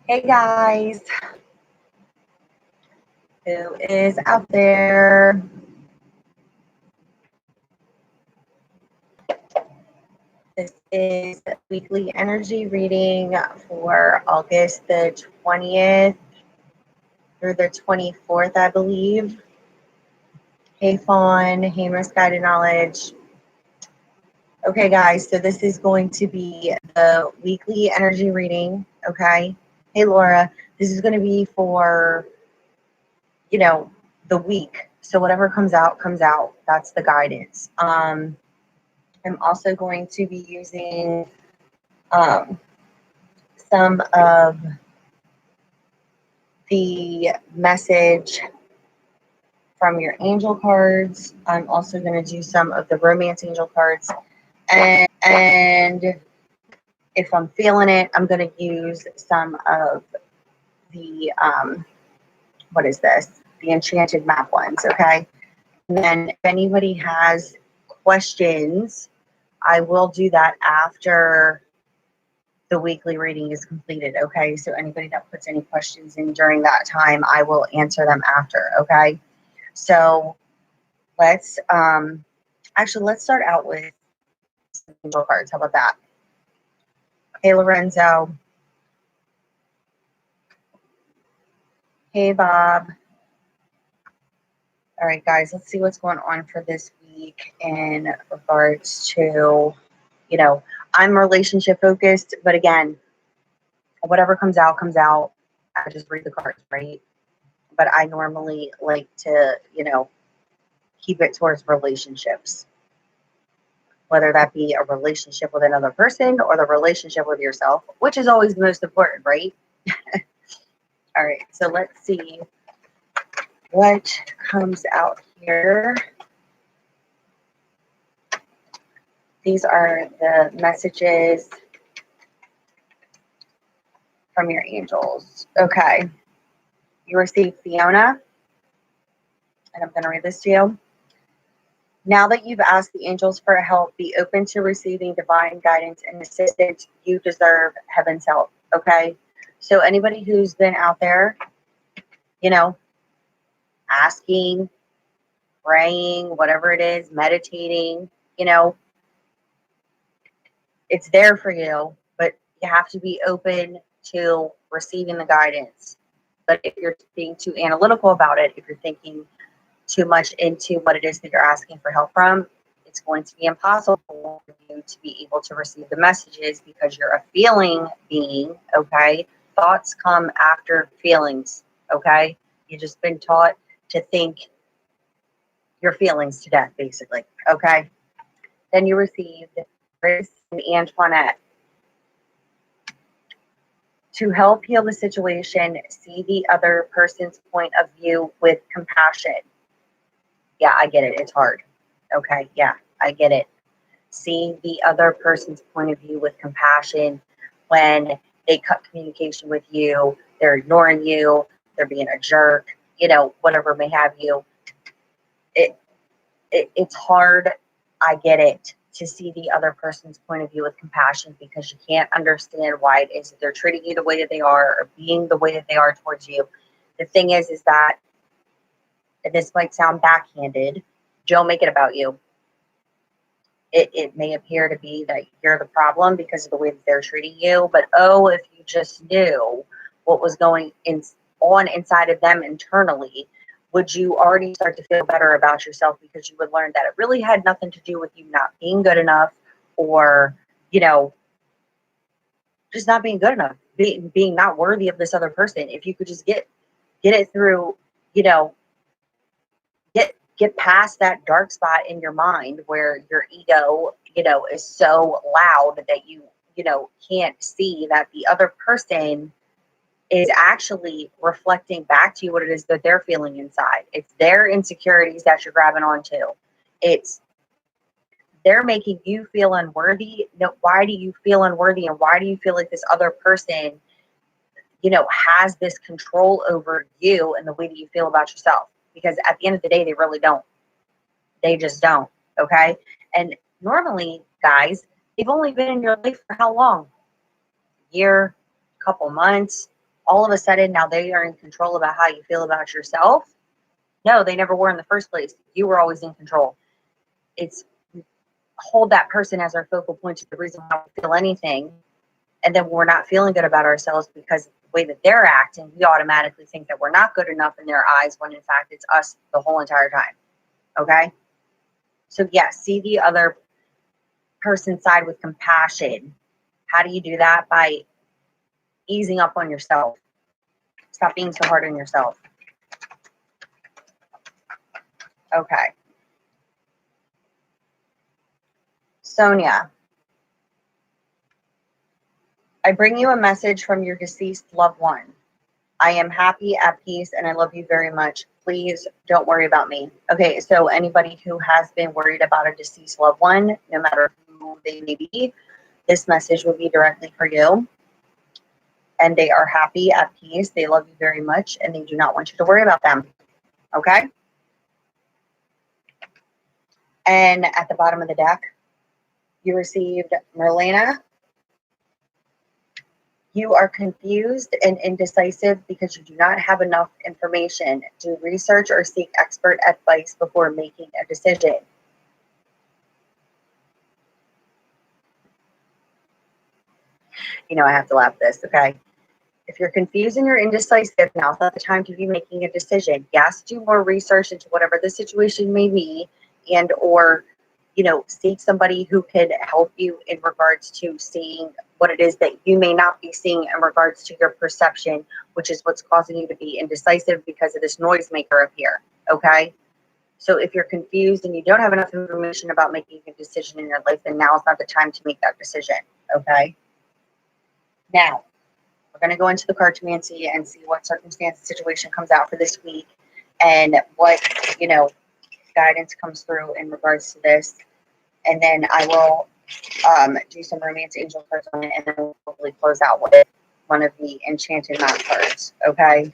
Hey guys, who is out there? This is weekly energy reading for August the 20th through the 24th, I believe. Hey Fawn, hey Misguided Knowledge. Okay guys, so this is going to be the weekly energy reading, okay? Hey Laura, this is going to be for, the week. So whatever comes out, comes out. That's the guidance. I'm also going to be using some of the message from your angel cards. I'm also going to do some of the romance angel cards. And if I'm feeling it, I'm going to use some of the, what is this? The enchanted map ones, okay? And then if anybody has questions, I will do that after the weekly reading is completed, okay? So anybody that puts any questions in during that time, I will answer them after, okay? So let's let's start out with some angel cards. How about that? Hey Lorenzo. Hey Bob. All right guys, let's see what's going on for this week in regards to, I'm relationship focused, but again, whatever comes out, comes out. I just read the cards, right? But I normally like to, keep it towards relationships, whether that be a relationship with another person or the relationship with yourself, which is always the most important, right? All right, so let's see what comes out here. These are the messages from your angels. Okay, you received Fiona, and I'm going to read this to you. Now that you've asked the angels for help, be open to receiving divine guidance and assistance. You deserve heaven's help. Okay. So anybody who's been out there, asking, praying, whatever it is, meditating, it's there for you, but you have to be open to receiving the guidance. But if you're being too analytical about it, if you're thinking too much into what it is that you're asking for help from, it's going to be impossible for you to be able to receive the messages because you're a feeling being, okay? Thoughts come after feelings, okay? You've just been taught to think your feelings to death, basically, okay? Then you received Grace and Antoinette. To help heal the situation, see the other person's point of view with compassion. Yeah, I get it. It's hard. Okay, yeah, I get it. Seeing the other person's point of view with compassion when they cut communication with you, they're ignoring you, they're being a jerk, whatever may have you. It's hard. I get it, to see the other person's point of view with compassion because you can't understand why it is that they're treating you the way that they are or being the way that they are towards you. The thing is that, and this might sound backhanded, don't make it about you. It may appear to be that you're the problem because of the way that they're treating you, but if you just knew what was going on inside of them internally, would you already start to feel better about yourself because you would learn that it really had nothing to do with you not being good enough or, just not being good enough, being not worthy of this other person. If you could just get it through, get past that dark spot in your mind where your ego, is so loud that you can't see that the other person is actually reflecting back to you what it is that they're feeling inside. It's their insecurities that you're grabbing onto. They're making you feel unworthy. No, why do you feel unworthy, and why do you feel like this other person, has this control over you and the way that you feel about yourself? Because at the end of the day, they really don't. They just don't. Okay. And normally, guys, they've only been in your life for how long? Year, couple months, all of a sudden now they are in control about how you feel about yourself. No, they never were in the first place. You were always in control. It's hold that person as our focal point to the reason why we feel anything. And then we're not feeling good about ourselves because of the way that they're acting. We automatically think that we're not good enough in their eyes when in fact it's us the whole entire time. Okay? So yes, see the other person's side with compassion. How do you do that? By easing up on yourself. Stop being so hard on yourself. Okay. Sonia, I bring you a message from your deceased loved one. I am happy, at peace, and I love you very much. Please don't worry about me. Okay, so anybody who has been worried about a deceased loved one, no matter who they may be, this message will be directly for you. And they are happy, at peace, they love you very much, and they do not want you to worry about them. Okay? And at the bottom of the deck, you received Merlina. You are confused and indecisive because you do not have enough information. Do research or seek expert advice before making a decision. You know, I have to laugh at this, okay? If you're confused and you're indecisive, now's not the time to be making a decision. Yes, do more research into whatever the situation may be, and or, you know, seek somebody who could help you in regards to seeing what it is that you may not be seeing in regards to your perception, which is what's causing you to be indecisive because of this noisemaker up here, okay? So if you're confused and you don't have enough information about making a decision in your life, then now is not the time to make that decision, okay? Now, we're going to go into the cartomancy and see what circumstance situation comes out for this week and what, you know, guidance comes through in regards to this. And then I will do some romance angel cards on it, and then we'll hopefully close out with one of the enchanted knot cards, okay?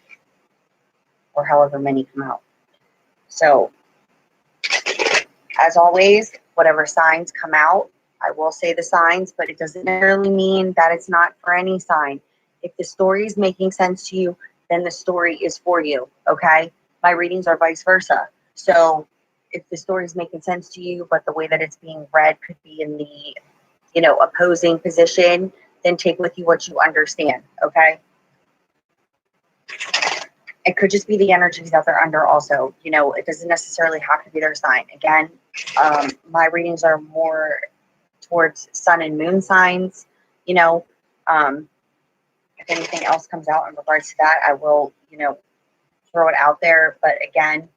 Or however many come out. So, as always, whatever signs come out, I will say the signs, but it doesn't necessarily mean that it's not for any sign. If the story is making sense to you, then the story is for you, okay? My readings are vice versa. So if the story is making sense to you, but the way that it's being read could be in the, you know, opposing position, then take with you what you understand, okay? It could just be the energies that they're under also. You know, it doesn't necessarily have to be their sign. Again, my readings are more towards sun and moon signs, you know. If anything else comes out in regards to that, I will, you know, throw it out there. But again,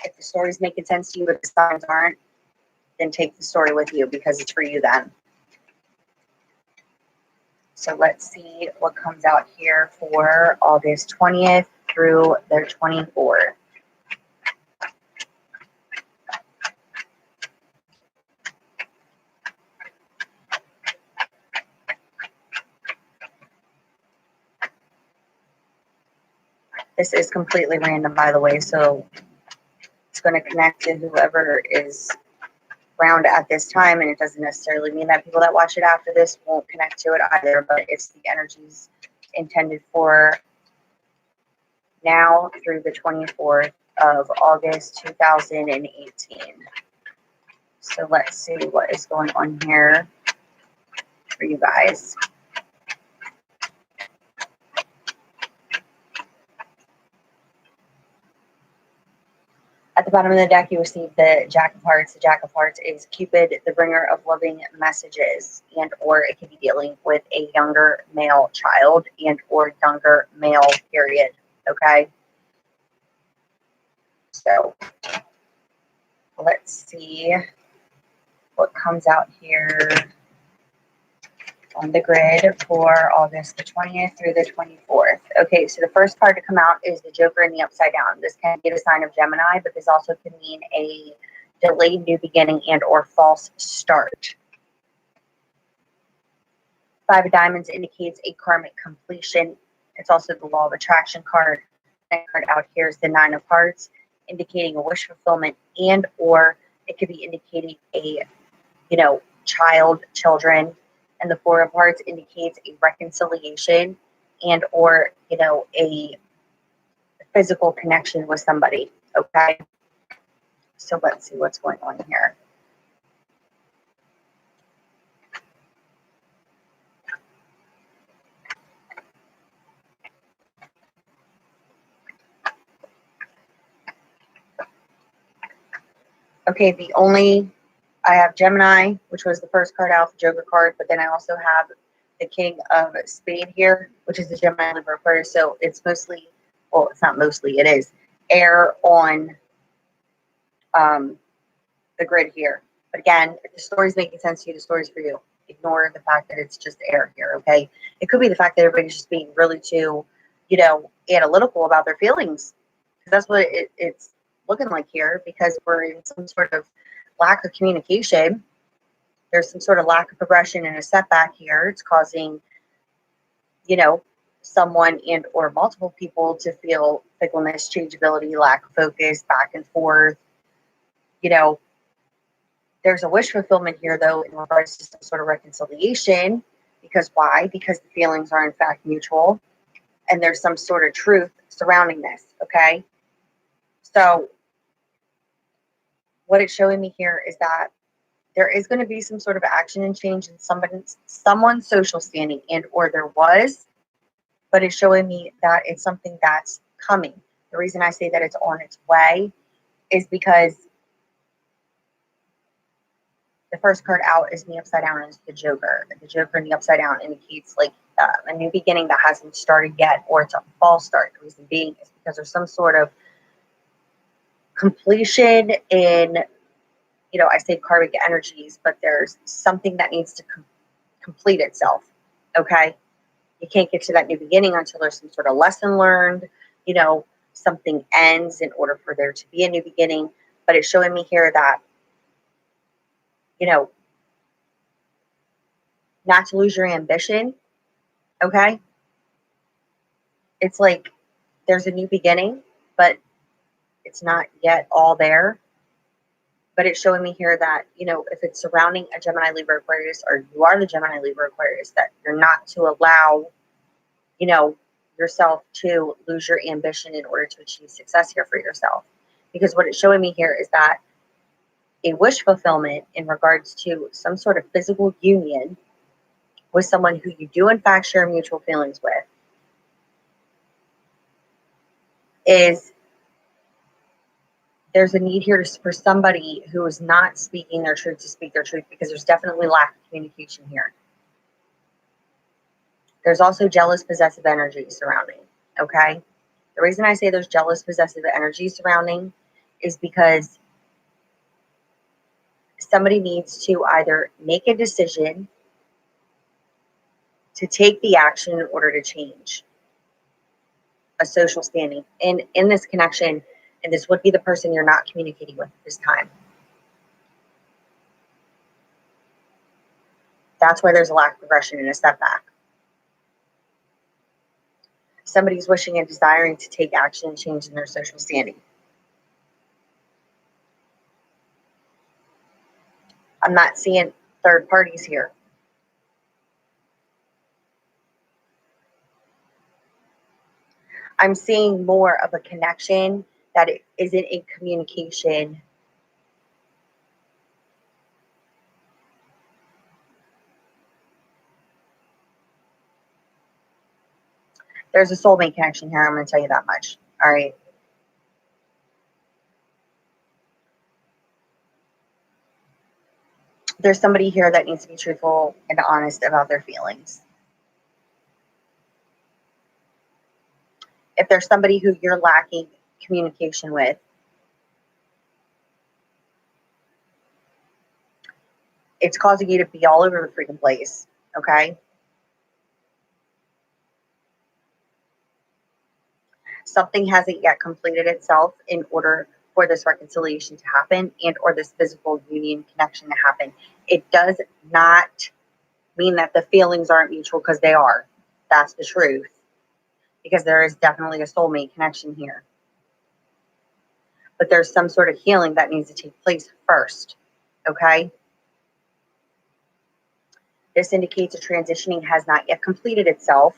if the story's making sense to you, but the signs aren't, then take the story with you because it's for you then. So let's see what comes out here for August 20th through the 24th. This is completely random, by the way, so it's going to connect to whoever is around at this time, and it doesn't necessarily mean that people that watch it after this won't connect to it either, but it's the energies intended for now through the 24th of August 2018. So let's see what is going on here for you guys. At the bottom of the deck, you receive the Jack of Hearts. The Jack of Hearts is Cupid, the bringer of loving messages, and or it could be dealing with a younger male child and or younger male, period. Okay? So let's see what comes out here on the grid for August the 20th through the 24th. Okay, so the first card to come out is the Joker in the Upside Down. This can be a sign of Gemini, but this also can mean a delayed new beginning and or false start. Five of Diamonds indicates a karmic completion. It's also the Law of Attraction card. Next card out here is the Nine of Hearts, indicating a wish fulfillment, and or it could be indicating a, you know, children. And the Four of Hearts indicates a reconciliation and or, you know, a physical connection with somebody, okay? So let's see what's going on here. Okay, I have Gemini, which was the first card out, the Joker card, but then I also have the King of Spade here, which is the Gemini Libra Aquarius. So it's mostly, well, it's not mostly, it is air on the grid here. But again, if the story's making sense to you, the story's for you. Ignore the fact that it's just air here, okay? It could be the fact that everybody's just being really too, you know, analytical about their feelings. Because that's what it's looking like here, because we're in some sort of lack of communication. There's some sort of lack of progression and a setback here. It's causing, you know, someone and or multiple people to feel fickleness, changeability, lack of focus, back and forth. You know, there's a wish fulfillment here, though, in regards to some sort of reconciliation. Because why? Because the feelings are, in fact, mutual. And there's some sort of truth surrounding this, okay? So what it's showing me here is that there is going to be some sort of action and change in someone's social standing, and or there was, but it's showing me that it's something that's coming. The reason I say that it's on its way is because the first card out is the upside down, is the Joker. The Joker in the upside down indicates like a new beginning that hasn't started yet, or it's a false start. The reason being is because there's some sort of completion in, you know, I say karmic energies, but there's something that needs to complete itself, okay? You can't get to that new beginning until there's some sort of lesson learned, you know, something ends in order for there to be a new beginning. But it's showing me here that, you know, not to lose your ambition, okay? It's like there's a new beginning, but it's not yet all there. But it's showing me here that, you know, if it's surrounding a Gemini, Libra, Aquarius, or you are the Gemini, Libra, Aquarius, that you're not to allow, you know, yourself to lose your ambition in order to achieve success here for yourself. Because what it's showing me here is that a wish fulfillment in regards to some sort of physical union with someone who you do in fact share mutual feelings with is, there's a need here for somebody who is not speaking their truth to speak their truth, because there's definitely lack of communication here. There's also jealous, possessive energy surrounding, okay? The reason I say there's jealous, possessive energy surrounding is because somebody needs to either make a decision to take the action in order to change a social standing. And in this connection, and this would be the person you're not communicating with at this time. That's why there's a lack of progression and a setback. Somebody's wishing and desiring to take action and change in their social standing. I'm not seeing third parties here. I'm seeing more of a connection that it isn't in communication. There's a soulmate connection here. I'm going to tell you that much. All right. There's somebody here that needs to be truthful and honest about their feelings. If there's somebody who you're lacking communication with, it's causing you to be all over the freaking place, okay? Something hasn't yet completed itself in order for this reconciliation to happen and or this physical union connection to happen. It does not mean that the feelings aren't mutual, because they are. That's the truth. Because there is definitely a soulmate connection here. But there's some sort of healing that needs to take place first, okay? This indicates a transitioning has not yet completed itself.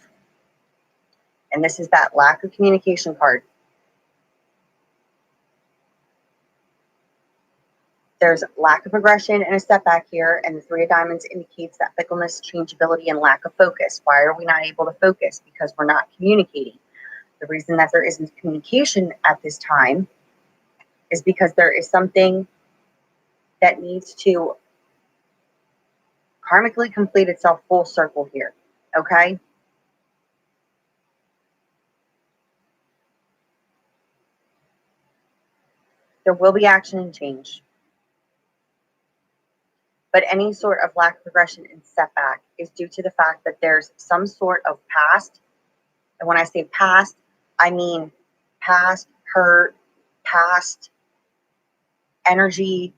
And this is that lack of communication card. There's lack of aggression and a setback here, and the Three of Diamonds indicates that fickleness, changeability, and lack of focus. Why are we not able to focus? Because we're not communicating. The reason that there isn't communication at this time is because there is something that needs to karmically complete itself full circle here, okay? There will be action and change. But any sort of lack of progression and setback is due to the fact that there's some sort of past. And when I say past, I mean past hurt, past energy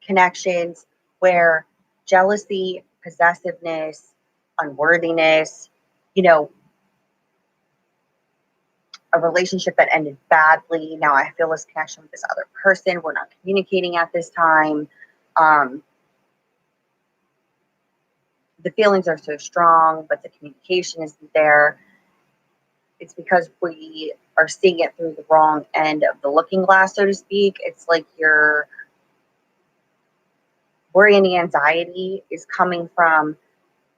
connections where jealousy, possessiveness, unworthiness, you know, a relationship that ended badly. Now I feel this connection with this other person. We're not communicating at this time. The feelings are so strong, but the communication isn't there. It's because we are seeing it through the wrong end of the looking glass, so to speak. It's like your worry and anxiety is coming from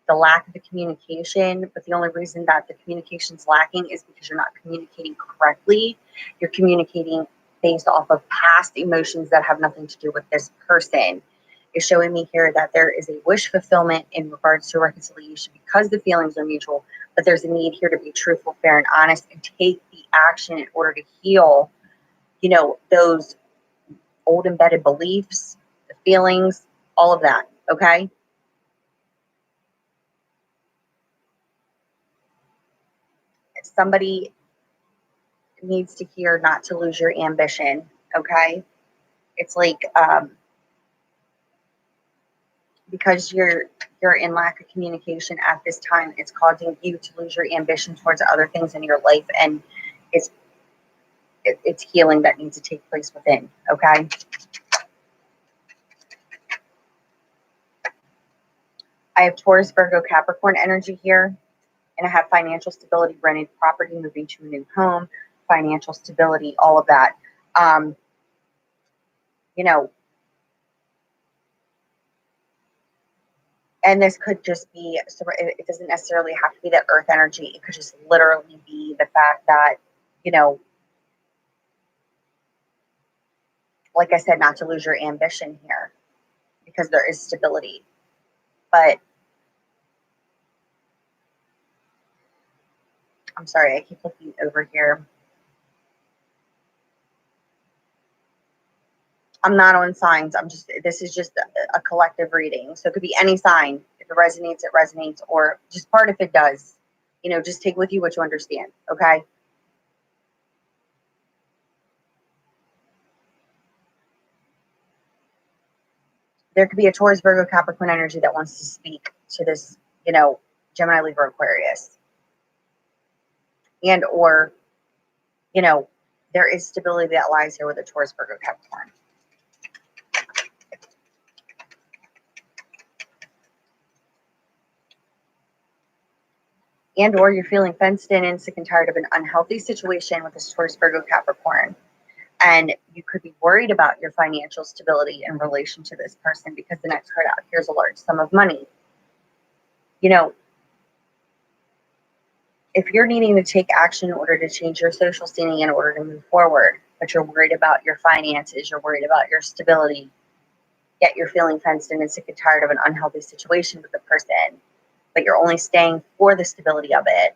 the lack of the communication, but the only reason that the communication's lacking is because you're not communicating correctly. You're communicating based off of past emotions that have nothing to do with this person. Is showing me here that there is a wish fulfillment in regards to reconciliation because the feelings are mutual, but there's a need here to be truthful, fair, and honest and take the action in order to heal, you know, those old embedded beliefs, the feelings, all of that, okay? Somebody needs to hear not to lose your ambition, okay? It's like because you're in lack of communication at this time, it's causing you to lose your ambition towards other things in your life, and it's healing that needs to take place within, okay? I have Taurus, Virgo, Capricorn energy here, and I have financial stability, rented property, moving to a new home, financial stability, all of that. You know, and this could just be, so it doesn't necessarily have to be the earth energy. It could just literally be the fact that, you know, like I said, not to lose your ambition here because there is stability. But I'm sorry, I keep looking over here. I'm not on signs. This is just a collective reading. So it could be any sign. If it resonates, or just part if it does. You know, just take with you what you understand, okay? There could be a Taurus, Virgo, Capricorn energy that wants to speak to this, you know, Gemini, Libra, Aquarius. And or, you know, there is stability that lies here with a Taurus, Virgo, Capricorn. And or you're feeling fenced in and sick and tired of an unhealthy situation with this Taurus, Virgo, Capricorn. And you could be worried about your financial stability in relation to this person because the next card out here is a large sum of money. You know, if you're needing to take action in order to change your social standing in order to move forward, but you're worried about your finances, you're worried about your stability, yet you're feeling fenced in and sick and tired of an unhealthy situation with the person, but you're only staying for the stability of it,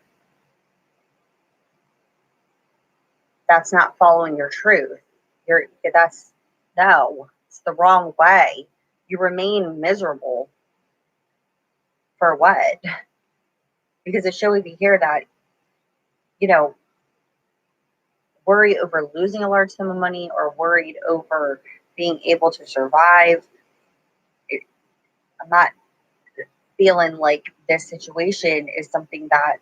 that's not following your truth. No, it's the wrong way. You remain miserable for what? Because it's showing me here that, you know, worry over losing a large sum of money or worried over being able to survive. I'm not feeling like this situation is something that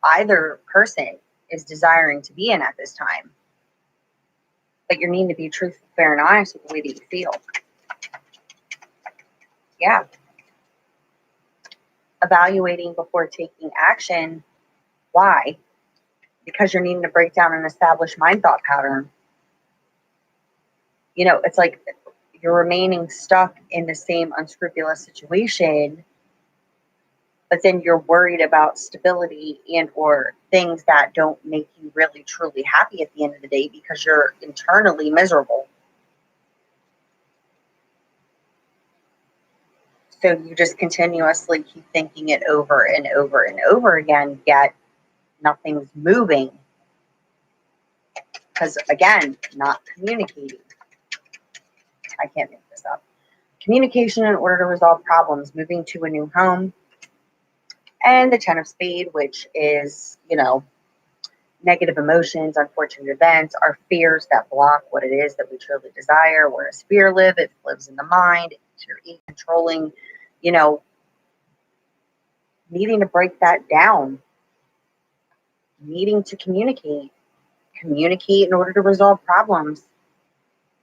either person is desiring to be in at this time. But you need to be truthful, fair, and honest with the way that you feel. Yeah. Evaluating before taking action. Why? because you're needing to break down an established mind thought pattern. You know, it's like you're remaining stuck in the same unscrupulous situation, but then you're worried about stability and or things that don't make you really truly happy at the end of the day because you're internally miserable. So you just continuously keep thinking it over and over and over again, yet nothing's moving. Because again, not communicating. I can't make this up. Communication in order to resolve problems, moving to a new home. And the Ten of Spades, which is, you know, negative emotions, unfortunate events, our fears that block what it is that we truly desire. Where does fear live? It lives in the mind. It's your ego controlling, you know, needing to break that down, needing to communicate in order to resolve problems.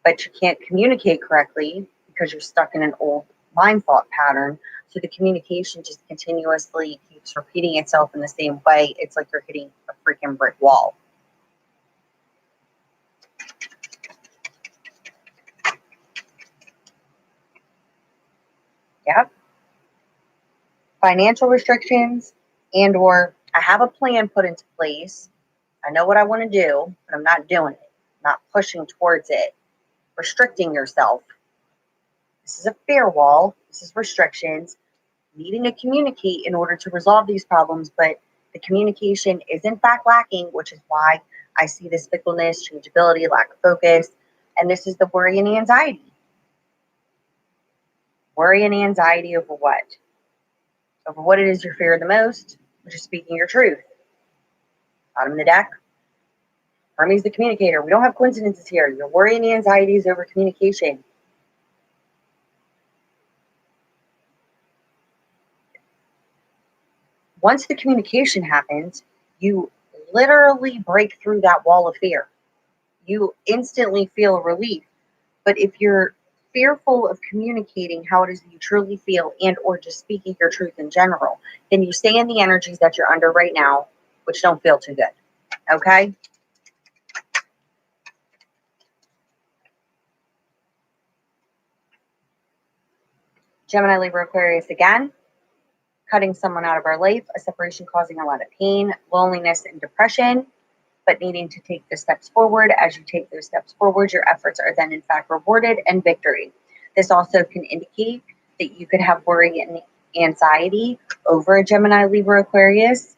But you can't communicate correctly because you're stuck in an old mind thought pattern. So the communication just continuously keeps repeating itself in the same way. It's like you're hitting a freaking brick wall. Yep. Financial restrictions and or I have a plan put into place. I know what I want to do, but I'm not doing it. I'm not pushing towards it. Restricting yourself. This is a fear wall. This is restrictions. Needing to communicate in order to resolve these problems, but the communication is in fact lacking, which is why I see this fickleness, changeability, lack of focus, and this is the worry and anxiety. Worry and anxiety over what? Over what it is you fear the most, which is speaking your truth. Bottom of the deck, Hermes the communicator. We don't have coincidences here. Your worry and anxiety is over communication. Once the communication happens, you literally break through that wall of fear. You instantly feel a relief. But if you're fearful of communicating how it is that you truly feel and or just speaking your truth in general, then you stay in the energies that you're under right now, which don't feel too good. Okay? Gemini, Libra, Aquarius again. Cutting someone out of our life, a separation causing a lot of pain, loneliness, and depression, but needing to take the steps forward. As you take those steps forward, your efforts are then in fact rewarded and victory. This also can indicate that you could have worry and anxiety over a Gemini, Libra, Aquarius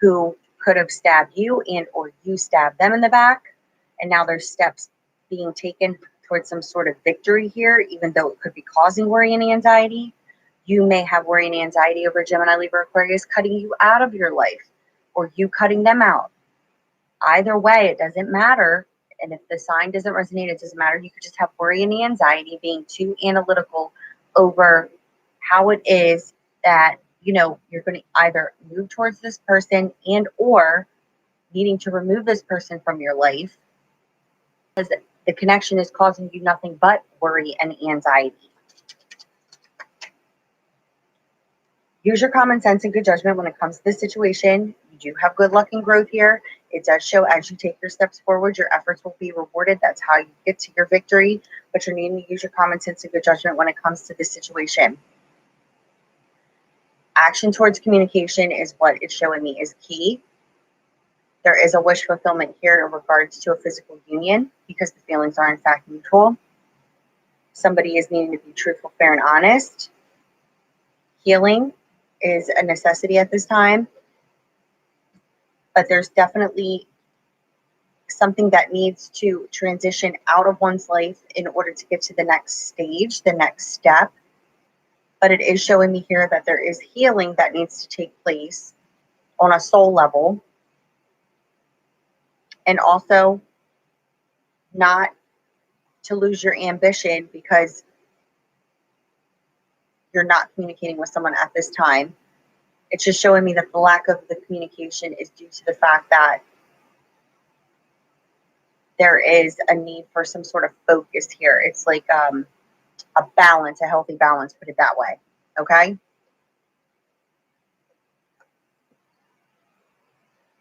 who could have stabbed you and or you stabbed them in the back. And now there's steps being taken towards some sort of victory here, even though it could be causing worry and anxiety. You may have worry and anxiety over Gemini, Libra, Aquarius cutting you out of your life or you cutting them out. Either way, it doesn't matter. And if the sign doesn't resonate, it doesn't matter. You could just have worry and anxiety, being too analytical over how it is that, you know, you're going to either move towards this person and or needing to remove this person from your life because the connection is causing you nothing but worry and anxiety. Use your common sense and good judgment when it comes to this situation. You do have good luck and growth here. It does show as you take your steps forward, your efforts will be rewarded. That's how you get to your victory. But you're needing to use your common sense and good judgment when it comes to this situation. Action towards communication is what it's showing me is key. There is a wish fulfillment here in regards to a physical union because the feelings are in fact mutual. Somebody is needing to be truthful, fair, and honest. Healing is a necessity at this time, but there's definitely something that needs to transition out of one's life in order to get to the next stage, the next step. But it is showing me here that there is healing that needs to take place on a soul level, and also not to lose your ambition because you're not communicating with someone at this time. It's just showing me that the lack of the communication is due to the fact that there is a need for some sort of focus here. It's like a balance, a healthy balance, put it that way. Okay?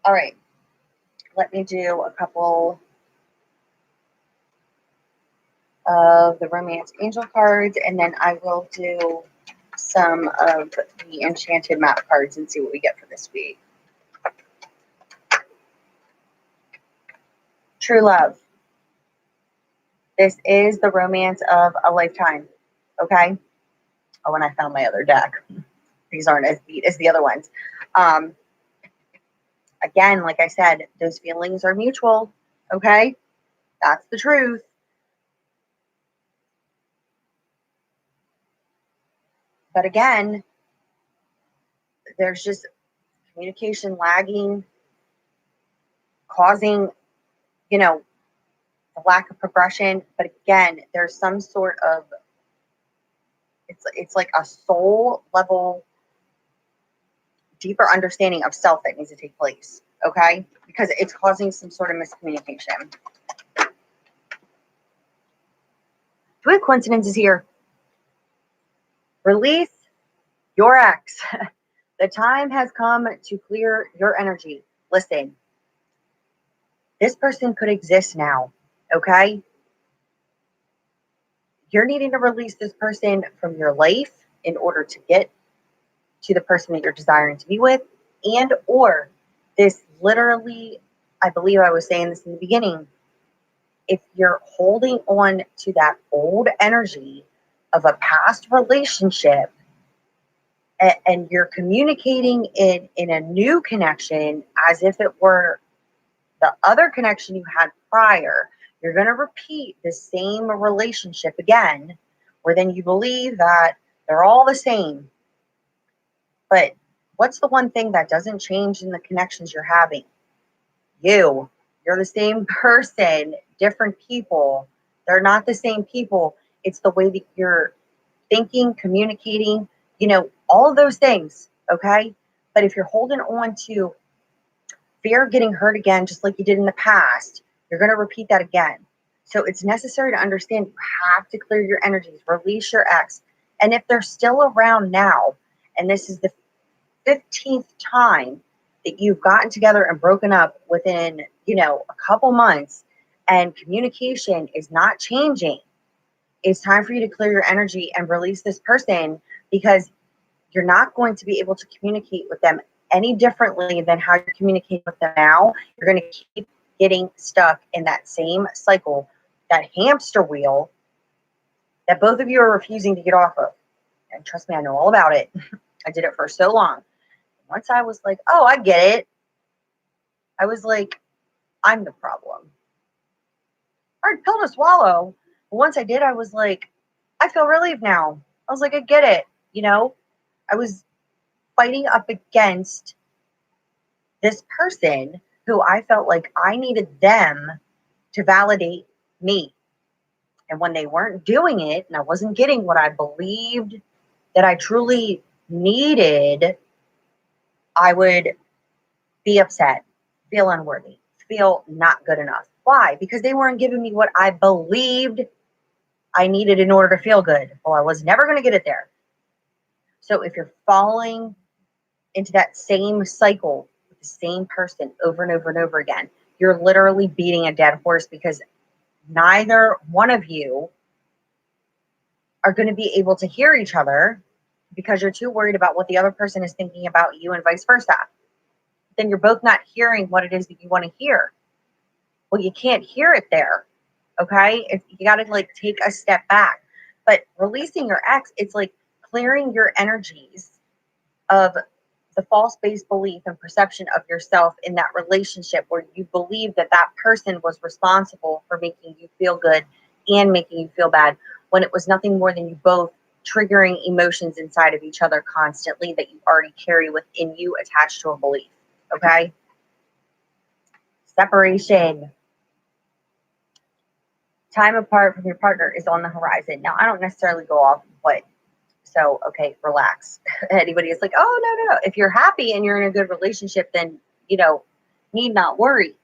All right. let me do a couple of the romance angel cards, and then I will do some of the enchanted map cards and see what we get for this week. True love. This is the romance of a lifetime. Okay. Oh, and I found my other deck. These aren't as beat as the other ones. Again, like I said, those feelings are mutual. Okay. That's the truth. But again, there's just communication lagging, causing, you know, the lack of progression. But again, there's some sort of, it's like a soul level, deeper understanding of self that needs to take place. Okay. Because it's causing some sort of miscommunication. Do we have coincidences here? Release your ex. The time has come to clear your energy. Listen, this person could exist now, okay? You're needing to release this person from your life in order to get to the person that you're desiring to be with, and or this literally, I believe I was saying this in the beginning, if you're holding on to that old energy of a past relationship and you're communicating in a new connection as if it were the other connection you had prior, you're going to repeat the same relationship again, where then you believe that they're all the same. But what's the one thing that doesn't change in the connections you're having? You're the same person, different people. They're not the same people. It's the way that you're thinking, communicating, all of those things. Okay. But if you're holding on to fear of getting hurt again, just like you did in the past, you're going to repeat that again. So it's necessary to understand you have to clear your energies, release your ex. And if they're still around now, and this is the 15th time that you've gotten together and broken up within, a couple months, and communication is not changing, it's time for you to clear your energy and release this person, because you're not going to be able to communicate with them any differently than how you're communicating with them now. You're going to keep getting stuck in that same cycle, that hamster wheel that both of you are refusing to get off of. And trust me, I know all about it. I did it for so long. Once I was like, oh, I get it. I was like, I'm the problem. Hard pill to swallow. But once I did, I was like, I feel relieved now. I was like, I get it. I was fighting up against this person who I felt like I needed them to validate me. And when they weren't doing it and I wasn't getting what I believed that I truly needed, I would be upset, feel unworthy, feel not good enough. Why? Because they weren't giving me what I believed I needed in order to feel good. Well, I was never going to get it there. So if you're falling into that same cycle with the same person over and over and over again, you're literally beating a dead horse, because neither one of you are going to be able to hear each other because you're too worried about what the other person is thinking about you and vice versa. Then you're both not hearing what it is that you want to hear. Well, you can't hear it there. Okay. You got to take a step back. But releasing your ex, it's like clearing your energies of the false based belief and perception of yourself in that relationship, where you believe that that person was responsible for making you feel good and making you feel bad, when it was nothing more than you both triggering emotions inside of each other constantly that you already carry within you, attached to a belief. Okay. Separation. Time apart from your partner is on the horizon. Now, I don't necessarily go off what, so, okay, relax. Anybody is like, oh, no. If you're happy and you're in a good relationship, then, need not worry.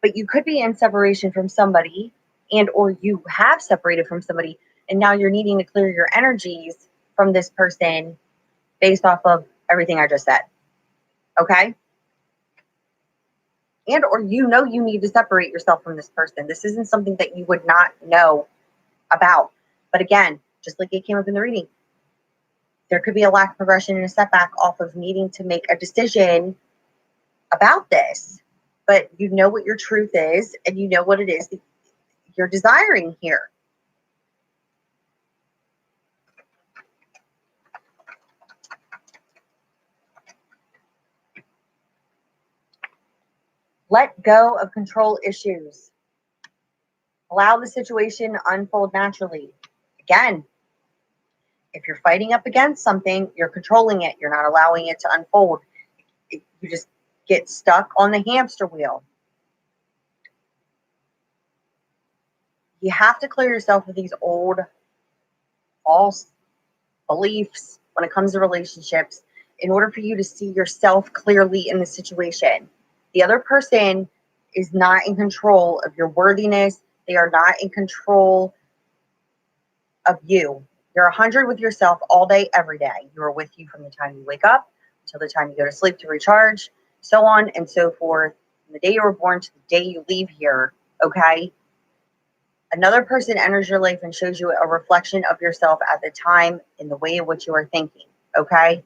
But you could be in separation from somebody, and or you have separated from somebody, and now you're needing to clear your energies from this person based off of everything I just said. Okay? and or you know you need to separate yourself from this person. This isn't something that you would not know about. But again, just like it came up in the reading, there could be a lack of progression and a setback off of needing to make a decision about this. But you know what your truth is, and you know what it is that you're desiring here. Let go of control issues. Allow the situation to unfold naturally. Again, if you're fighting up against something, you're controlling it. You're not allowing it to unfold. You just get stuck on the hamster wheel. You have to clear yourself of these old false beliefs when it comes to relationships in order for you to see yourself clearly in the situation. The other person is not in control of your worthiness. They are not in control of you. You're 100 with yourself all day, every day. You are with you from the time you wake up until the time you go to sleep to recharge, so on and so forth. From the day you were born to the day you leave here, okay? Another person enters your life and shows you a reflection of yourself at the time in the way in which you are thinking, okay?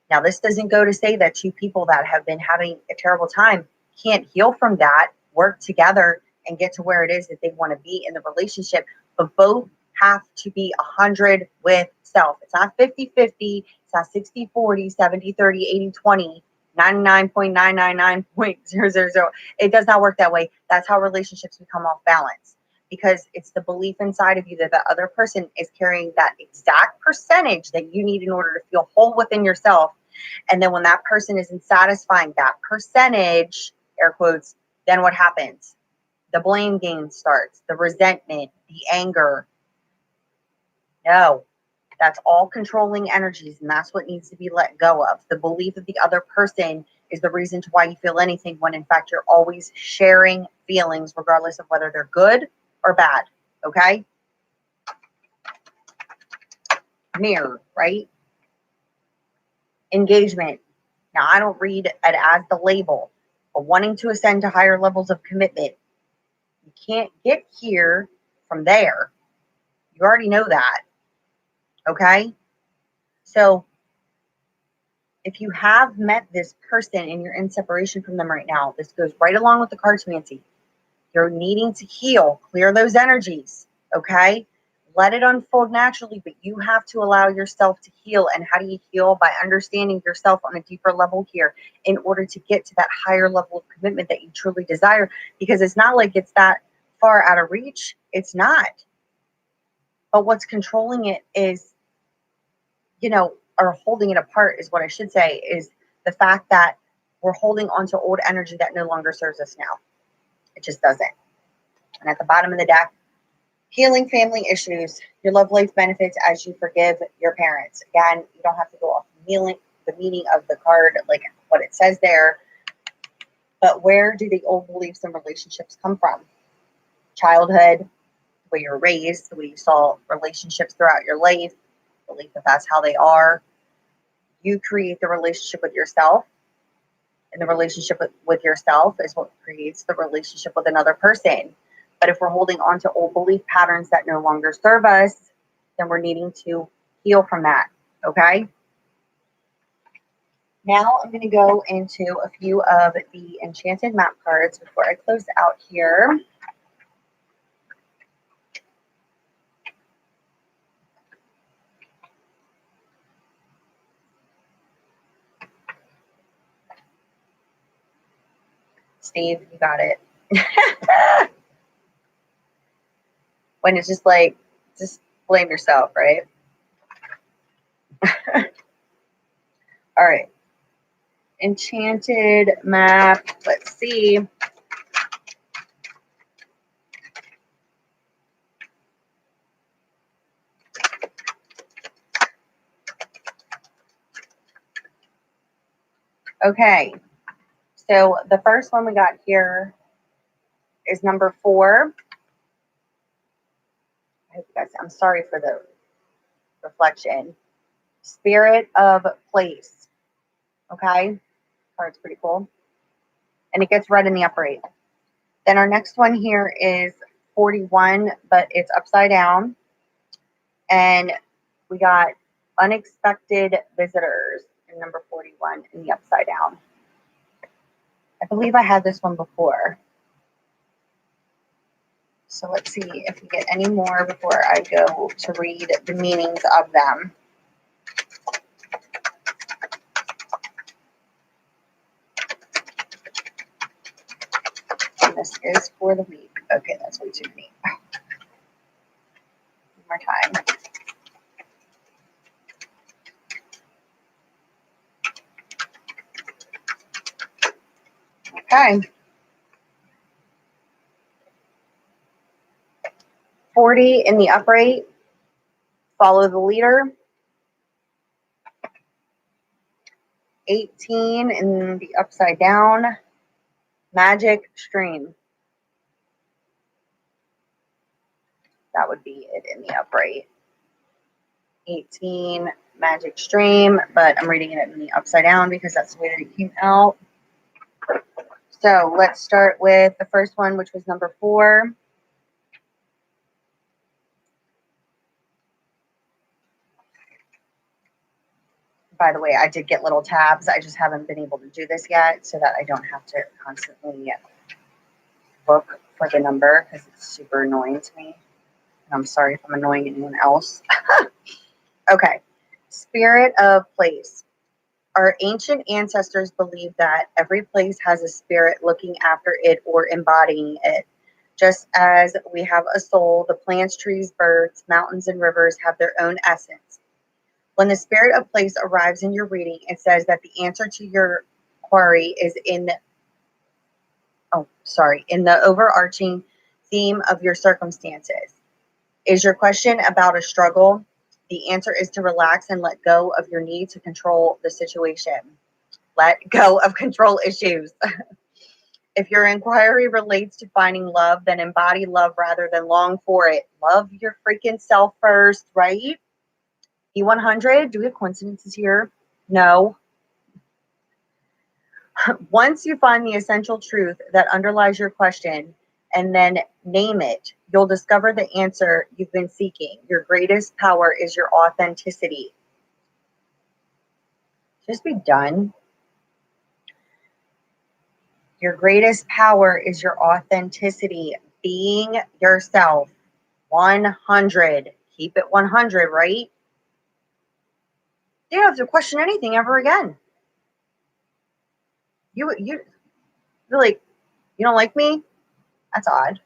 Now, this doesn't go to say that two people that have been having a terrible time can't heal from that, work together, and get to where it is that they want to be in the relationship, but both have to be 100 with self. It's not 50-50, it's not 60-40, 70-30, 80-20, 99.999.000. It does not work that way. That's how relationships become off balance, because it's the belief inside of you that the other person is carrying that exact percentage that you need in order to feel whole within yourself. And then when that person isn't satisfying that percentage, air quotes, then what happens? The blame game starts, the resentment, the anger. No, that's all controlling energies, and that's what needs to be let go of. The belief that the other person is the reason to why you feel anything, when in fact you're always sharing feelings, regardless of whether they're good or bad, okay? Mirror, right? Engagement. Now, I don't read it as the label, but wanting to ascend to higher levels of commitment. You can't get here from there. You already know that, okay? So if you have met this person and you're in separation from them right now, this goes right along with the cartomancy. You're needing to heal, clear those energies, okay? Let it unfold naturally, but you have to allow yourself to heal. And how do you heal? By understanding yourself on a deeper level here in order to get to that higher level of commitment that you truly desire, because it's not like it's that far out of reach. It's not. But what's controlling it is, or holding it apart is what I should say, is the fact that we're holding on to old energy that no longer serves us now. It just doesn't. And at the bottom of the deck, healing family issues. Your love life benefits as you forgive your parents. Again, you don't have to go off the meaning of the card, like what it says there. But where do the old beliefs and relationships come from? Childhood, the way you were raised, the way you saw relationships throughout your life, belief that that's how they are. You create the relationship with yourself, and the relationship with yourself is what creates the relationship with another person. But if we're holding on to old belief patterns that no longer serve us, then we're needing to heal from that, okay? Now I'm going to go into a few of the enchanted map cards before I close out here. Steve, you got it. When it's just like, just blame yourself, right? All right. Enchanted map. Let's see. Okay. So the first one we got here is number 4. I hope you guys, I'm sorry for the reflection. Spirit of place. Okay. Card's pretty cool. and it gets red in the upper 8. Then our next one here is 41, but it's upside down. And we got unexpected visitors in number 41 in the upside down. I believe I had this one before. So let's see if we get any more before I go to read the meanings of them. And this is for the week. Okay, that's way too many. One more time. Okay. 40 in the upper 8. Follow the leader. 18 in the upside down. Magic stream. That would be it in the upper 8. 18 magic stream, but I'm reading it in the upside down because that's the way that it came out. So let's start with the first one, which was number 4. By the way, I did get little tabs. I just haven't been able to do this yet so that I don't have to constantly look for the number because it's super annoying to me. And I'm sorry if I'm annoying anyone else. Okay. Spirit of place. Our ancient ancestors believed that every place has a spirit looking after it or embodying it. Just as we have a soul, the plants, trees, birds, mountains, and rivers have their own essence. When the spirit of place arrives in your reading, it says that the answer to your query is in the overarching theme of your circumstances. Is your question about a struggle? The answer is to relax and let go of your need to control the situation. Let go of control issues. If your inquiry relates to finding love, then embody love rather than long for it. Love your freaking self first, right? E100, do we have coincidences here? No. Once you find the essential truth that underlies your question and then name it, you'll discover the answer you've been seeking. Your greatest power is your authenticity. Just be done. Your greatest power is your authenticity, being yourself. 100. Keep it 100, right? You don't have to question anything ever again. You're like, you don't like me? That's odd.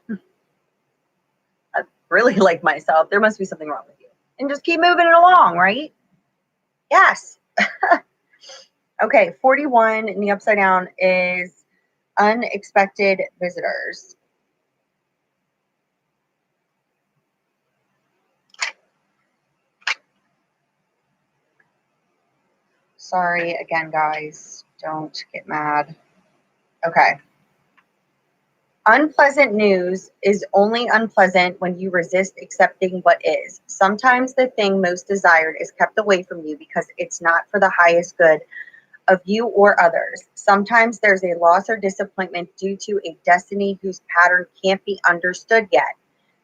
I really like myself. There must be something wrong with you. And just keep moving it along, right? Yes. Okay, 41 in the upside down is unexpected visitors. Sorry again, guys. Don't get mad. Okay. Unpleasant news is only unpleasant when you resist accepting what is. Sometimes the thing most desired is kept away from you because it's not for the highest good of you or others. Sometimes there's a loss or disappointment due to a destiny whose pattern can't be understood yet.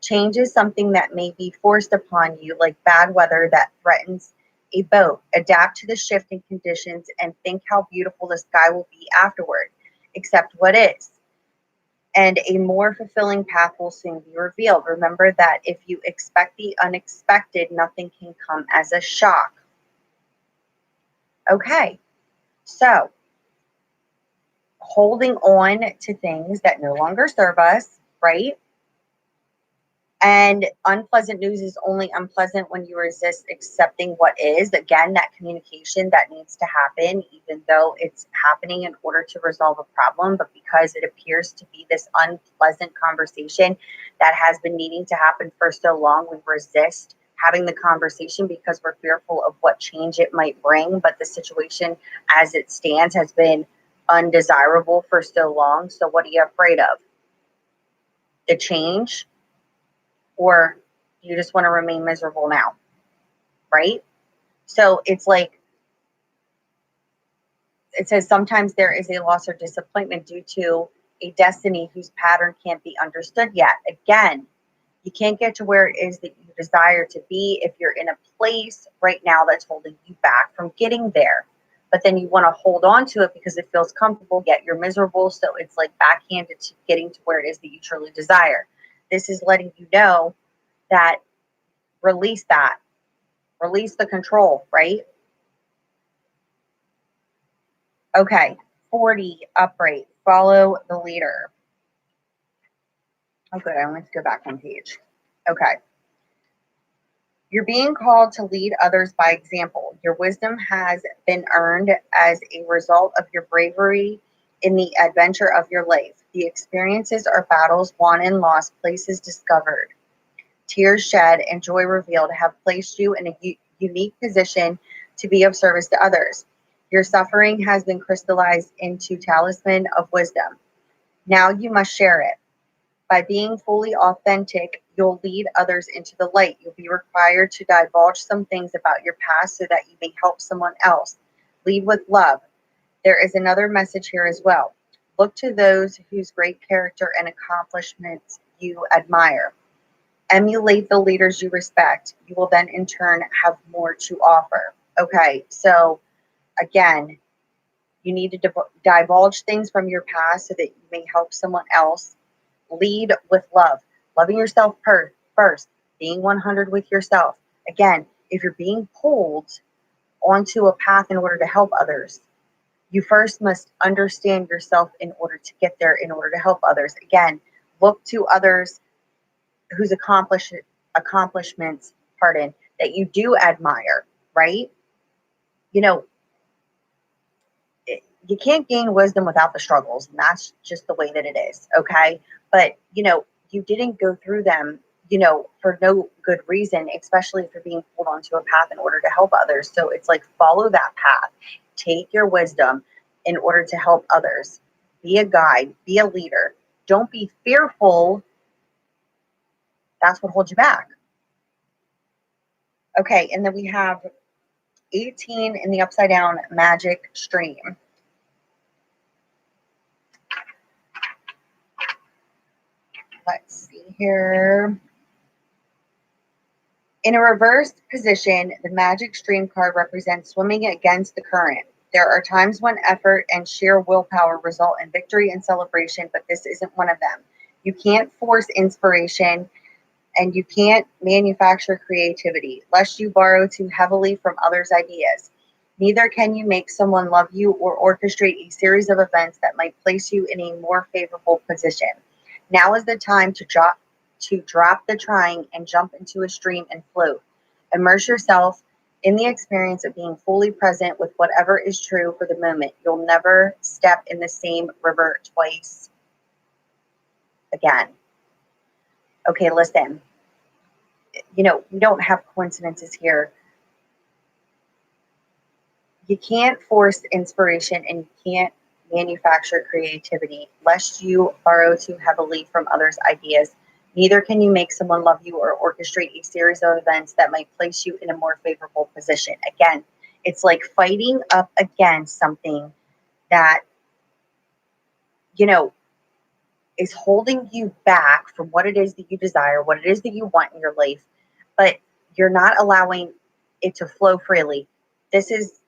Change is something that may be forced upon you, like bad weather that threatens a boat. Adapt to the shift in conditions and think how beautiful the sky will be afterward. Accept what is. And a more fulfilling path will soon be revealed. Remember that if you expect the unexpected, nothing can come as a shock. Okay, so holding on to things that no longer serve us, right? And unpleasant news is only unpleasant when you resist accepting what is. Again, that communication that needs to happen, even though it's happening in order to resolve a problem, but because it appears to be this unpleasant conversation that has been needing to happen for so long, we resist having the conversation because we're fearful of what change it might bring. But the situation as it stands has been undesirable for so long. So what are you afraid of? The change? Or you just want to remain miserable now, right? So it's like, it says sometimes there is a loss or disappointment due to a destiny whose pattern can't be understood yet. Again, you can't get to where it is that you desire to be if you're in a place right now that's holding you back from getting there. But then you want to hold on to it because it feels comfortable, yet you're miserable. So it's like backhanded to getting to where it is that you truly desire. This is letting you know that release that, release the control, right? Okay, 40 upright, follow the leader. Oh, good. I wanted to go back one page. Okay. You're being called to lead others by example. Your wisdom has been earned as a result of your bravery in the adventure of your life. The experiences are battles won and lost, places discovered, tears shed, and joy revealed have placed you in a unique position to be of service to others. Your suffering has been crystallized into talisman of wisdom. Now you must share it. By being fully authentic, you'll lead others into the light. You'll be required to divulge some things about your past so that you may help someone else. Lead with love. There is another message here as well. Look to those whose great character and accomplishments you admire. Emulate the leaders you respect. You will then in turn have more to offer. Okay, so again, you need to divulge things from your past so that you may help someone else. Lead with love, loving yourself first, being 100 with yourself. Again, if you're being pulled onto a path in order to help others, you first must understand yourself in order to get there, in order to help others. Again, look to others whose accomplishments, that you do admire, right? You know, you can't gain wisdom without the struggles, and that's just the way that it is, okay? But, you didn't go through them, for no good reason, especially if you're being pulled onto a path in order to help others. So it's like, follow that path. Take your wisdom in order to help others. Be a guide. Be a leader. Don't be fearful. That's what holds you back. Okay, and then we have 18 in the upside down magic stream. Let's see here. In a reversed position, the magic stream card represents swimming against the current. There are times when effort and sheer willpower result in victory and celebration, but this isn't one of them. You can't force inspiration and you can't manufacture creativity, lest you borrow too heavily from others' ideas. Neither can you make someone love you or orchestrate a series of events that might place you in a more favorable position. Now is the time to drop the trying and jump into a stream and float. Immerse yourself in the experience of being fully present with whatever is true for the moment. You'll never step in the same river twice again. Okay, listen. We don't have coincidences here. You can't force inspiration and you can't manufacture creativity, lest you borrow too heavily from others' ideas. Neither can you make someone love you or orchestrate a series of events that might place you in a more favorable position. Again, it's like fighting up against something that, is holding you back from what it is that you desire, what it is that you want in your life, but you're not allowing it to flow freely. This is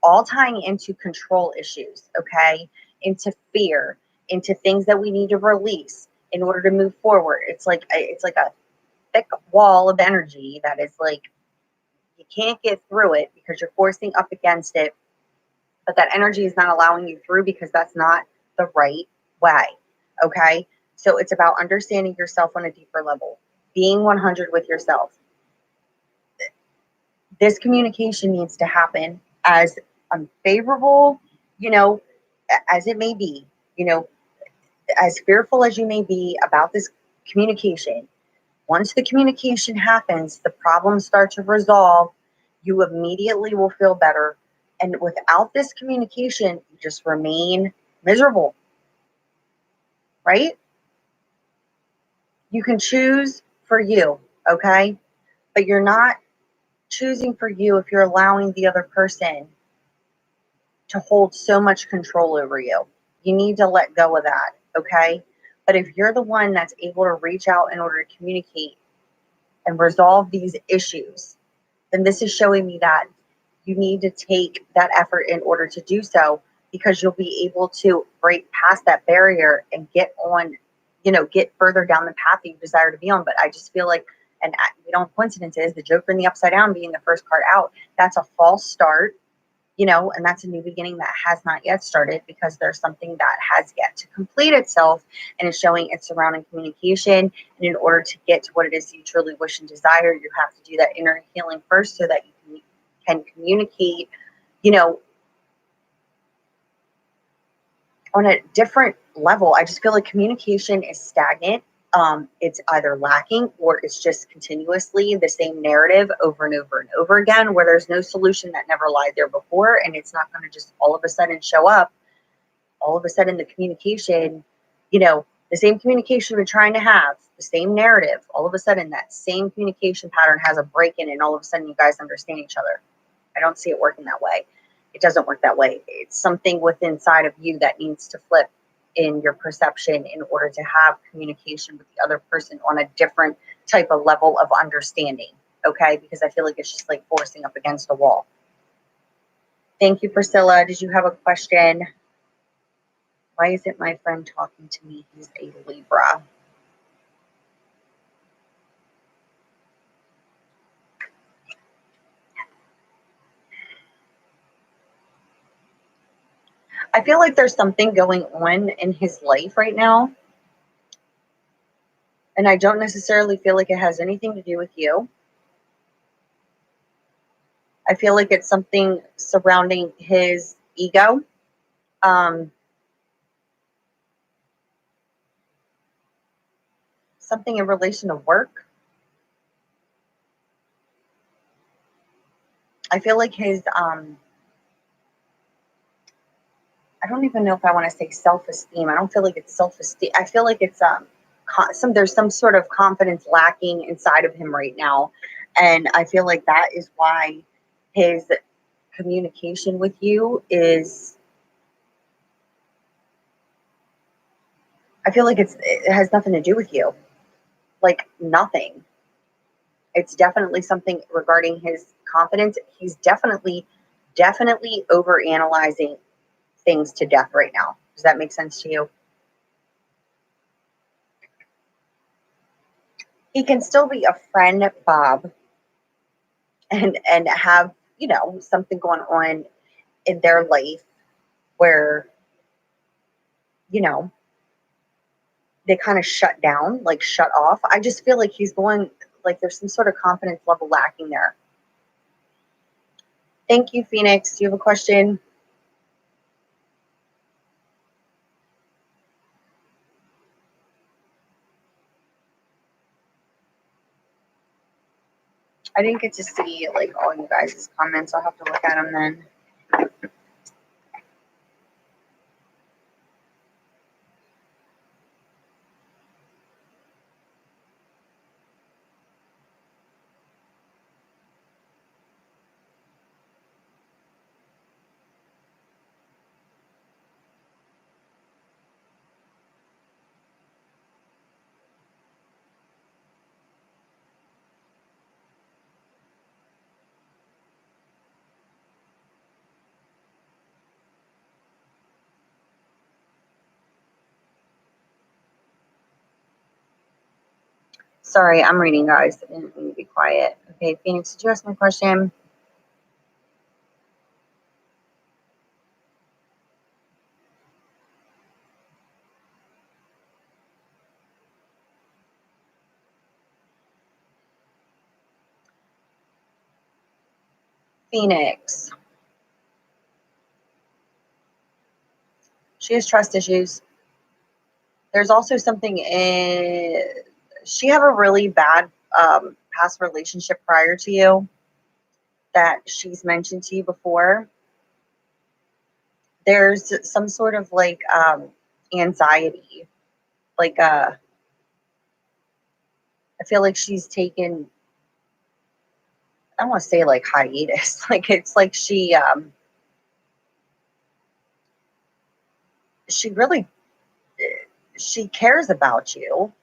all tying into control issues, okay? Into fear, into things that we need to release in order to move forward. It's like a thick wall of energy that is like, you can't get through it because you're forcing up against it, but that energy is not allowing you through because that's not the right way, okay? So it's about understanding yourself on a deeper level, being 100 with yourself. This communication needs to happen as unfavorable, as it may be, as fearful as you may be about this communication. Once the communication happens, the problems start to resolve. You immediately will feel better. And without this communication, you just remain miserable, right? You can choose for you, okay? But you're not choosing for you if you're allowing the other person to hold so much control over you. You need to let go of that, okay? But if you're the one that's able to reach out in order to communicate and resolve these issues, then this is showing me that you need to take that effort in order to do so, because you'll be able to break past that barrier and get on, get further down the path that you desire to be on. But I just feel like, and coincidences, the Joker in the upside down being the first card out, that's a false start, and that's a new beginning that has not yet started, because there's something that has yet to complete itself and is showing its surrounding communication. And in order to get to what it is you truly wish and desire, you have to do that inner healing first, so that you can communicate, on a different level. I just feel like communication is stagnant. It's either lacking, or it's just continuously the same narrative over and over and over again, where there's no solution that never lied there before. And it's not going to just all of a sudden show up. All of a sudden the communication, the same communication we're trying to have, the same narrative, all of a sudden that same communication pattern has a break in it, and all of a sudden you guys understand each other. I don't see it working that way. It doesn't work that way. It's something within inside of you that needs to flip in your perception in order to have communication with the other person on a different type of level of understanding. Okay? Because I feel like it's just like forcing up against a wall. Thank you, Priscilla. Did you have a question? Why isn't my friend talking to me? He's a Libra. I feel like there's something going on in his life right now. And I don't necessarily feel like it has anything to do with you. I feel like it's something surrounding his ego. Something in relation to work. I feel like his, I don't even know if I want to say self-esteem. I don't feel like it's self-esteem. I feel like it's there's some sort of confidence lacking inside of him right now. And I feel like that is why his communication with you is, I feel like it has nothing to do with you. Like nothing. It's definitely something regarding his confidence. He's definitely overanalyzing things to death right now. Does that make sense to you? He can still be a friend, Bob, and have, something going on in their life where, they kind of shut down, like shut off. I just feel like he's going, like there's some sort of confidence level lacking there. Thank you, Phoenix. Do you have a question? I didn't get to see like all you guys' comments. I'll have to look at them then. Sorry, I'm reading, guys. I didn't mean to be quiet. Okay, Phoenix, did you ask my question? Phoenix. She has trust issues. There's also something in, she had a really bad past relationship prior to you that she's mentioned to you before. There's some sort of like anxiety. Like I feel like she's taken, I don't want to say like hiatus. Like it's like she she really, she cares about you.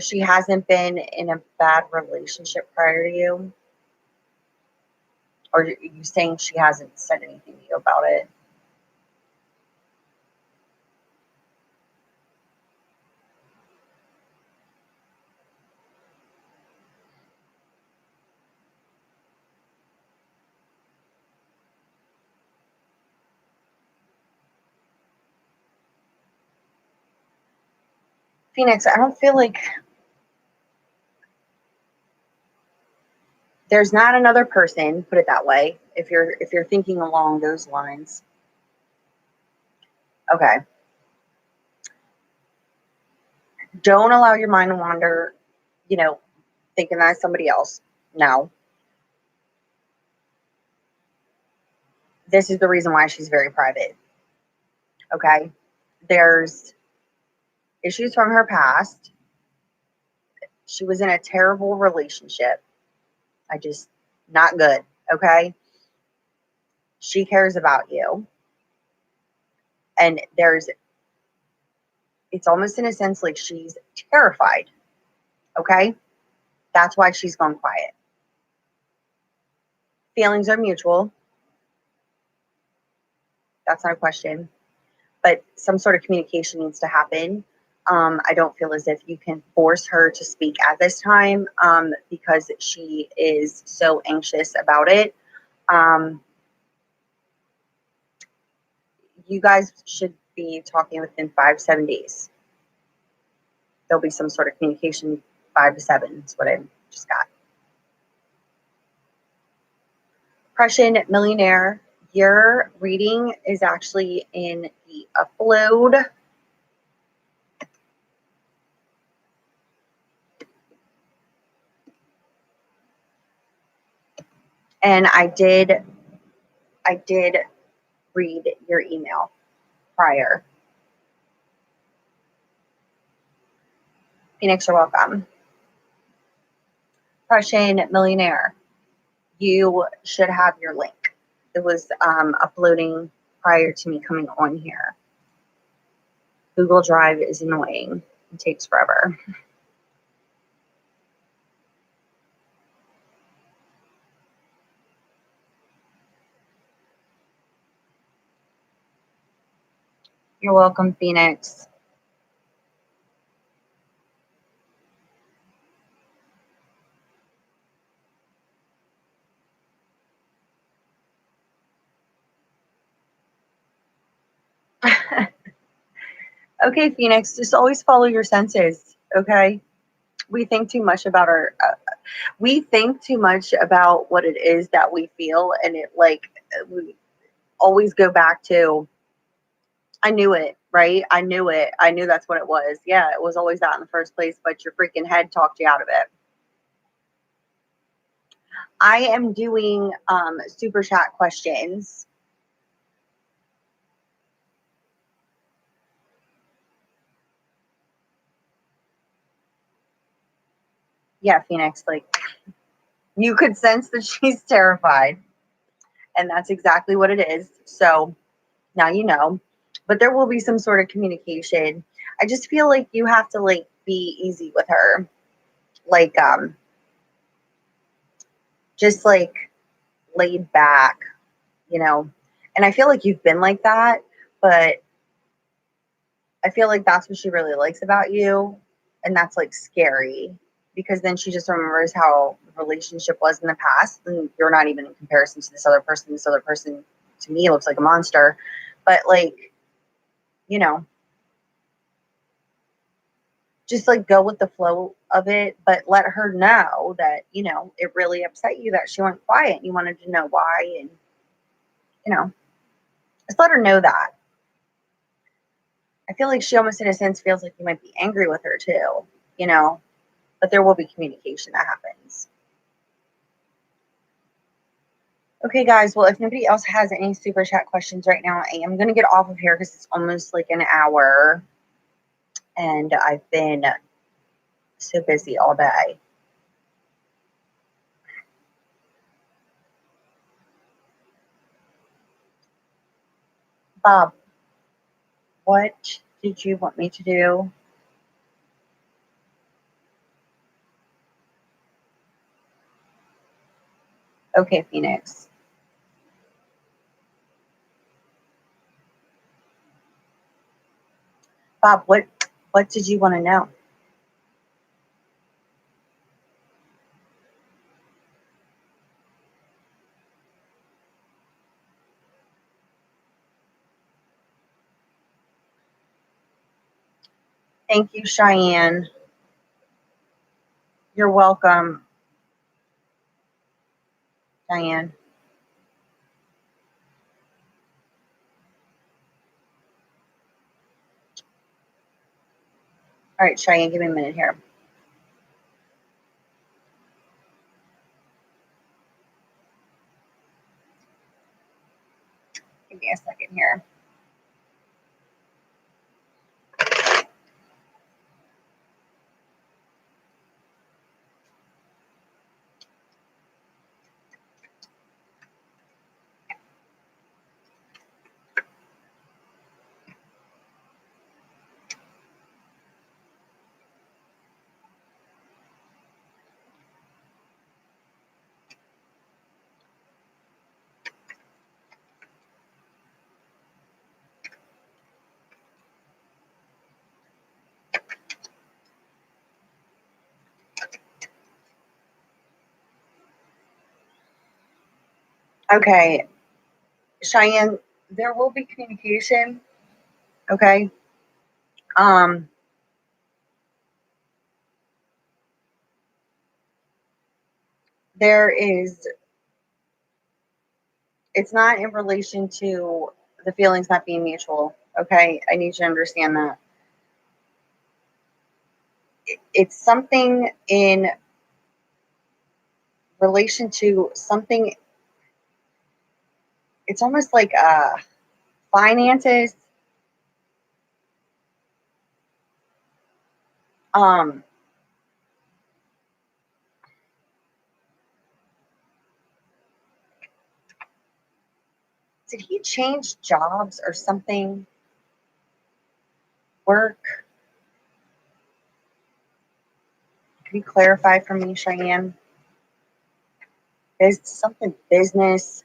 She hasn't been in a bad relationship prior to you. Or are you saying she hasn't said anything to you about it? Phoenix, I don't feel like there's not another person, put it that way, if you're thinking along those lines. Okay. Don't allow your mind to wander, thinking that's somebody else. No. This is the reason why she's very private. Okay. There's issues from her past. She was in a terrible relationship. Not good. Okay. She cares about you. And it's almost in a sense like she's terrified. Okay. That's why she's gone quiet. Feelings are mutual. That's not a question. But some sort of communication needs to happen. I don't feel as if you can force her to speak at this time because she is so anxious about it. You guys should be talking within 5-7 days. There'll be some sort of communication. 5 to 7 is what I just got. Prussian Millionaire, your reading is actually in the upload. And I did read your email prior. Phoenix, you're welcome. Prussian Millionaire, you should have your link. It was uploading prior to me coming on here. Google Drive is annoying. It takes forever. You're welcome, Phoenix. Okay, Phoenix, just always follow your senses, okay? We think too much about we think too much about what it is that we feel, and we always go back to, I knew it, right? I knew it. I knew that's what it was. Yeah, it was always that in the first place, but your freaking head talked you out of it. I am doing super chat questions. Yeah, Phoenix, you could sense that she's terrified, and that's exactly what it is. So now you know, but there will be some sort of communication. I just feel like you have to be easy with her, just laid back, and I feel like you've been like that, but I feel like that's what she really likes about you, and that's scary, because then she just remembers how the relationship was in the past, and you're not even in comparison to this other person. This other person to me looks like a monster, but you know just go with the flow of it, but let her know that it really upset you that she went quiet. You wanted to know why, and just let her know that. I feel like she almost in a sense feels like you might be angry with her too, but there will be communication that happens. Okay, guys. Well, if nobody else has any super chat questions right now, I am going to get off of here because it's almost an hour and I've been so busy all day. Bob, what did you want me to do? Okay, Phoenix. Bob, what did you want to know? Thank you, Cheyenne. You're welcome, Diane. All right, Cheyenne, give me a minute here. Give me a second here. Okay, Cheyenne, there will be communication. Okay. There is, it's not in relation to the feelings not being mutual. Okay. I need you to understand that. It's something in relation to something. It's almost like finances. Did he change jobs or something? Work? Can you clarify for me, Cheyenne? Is something business?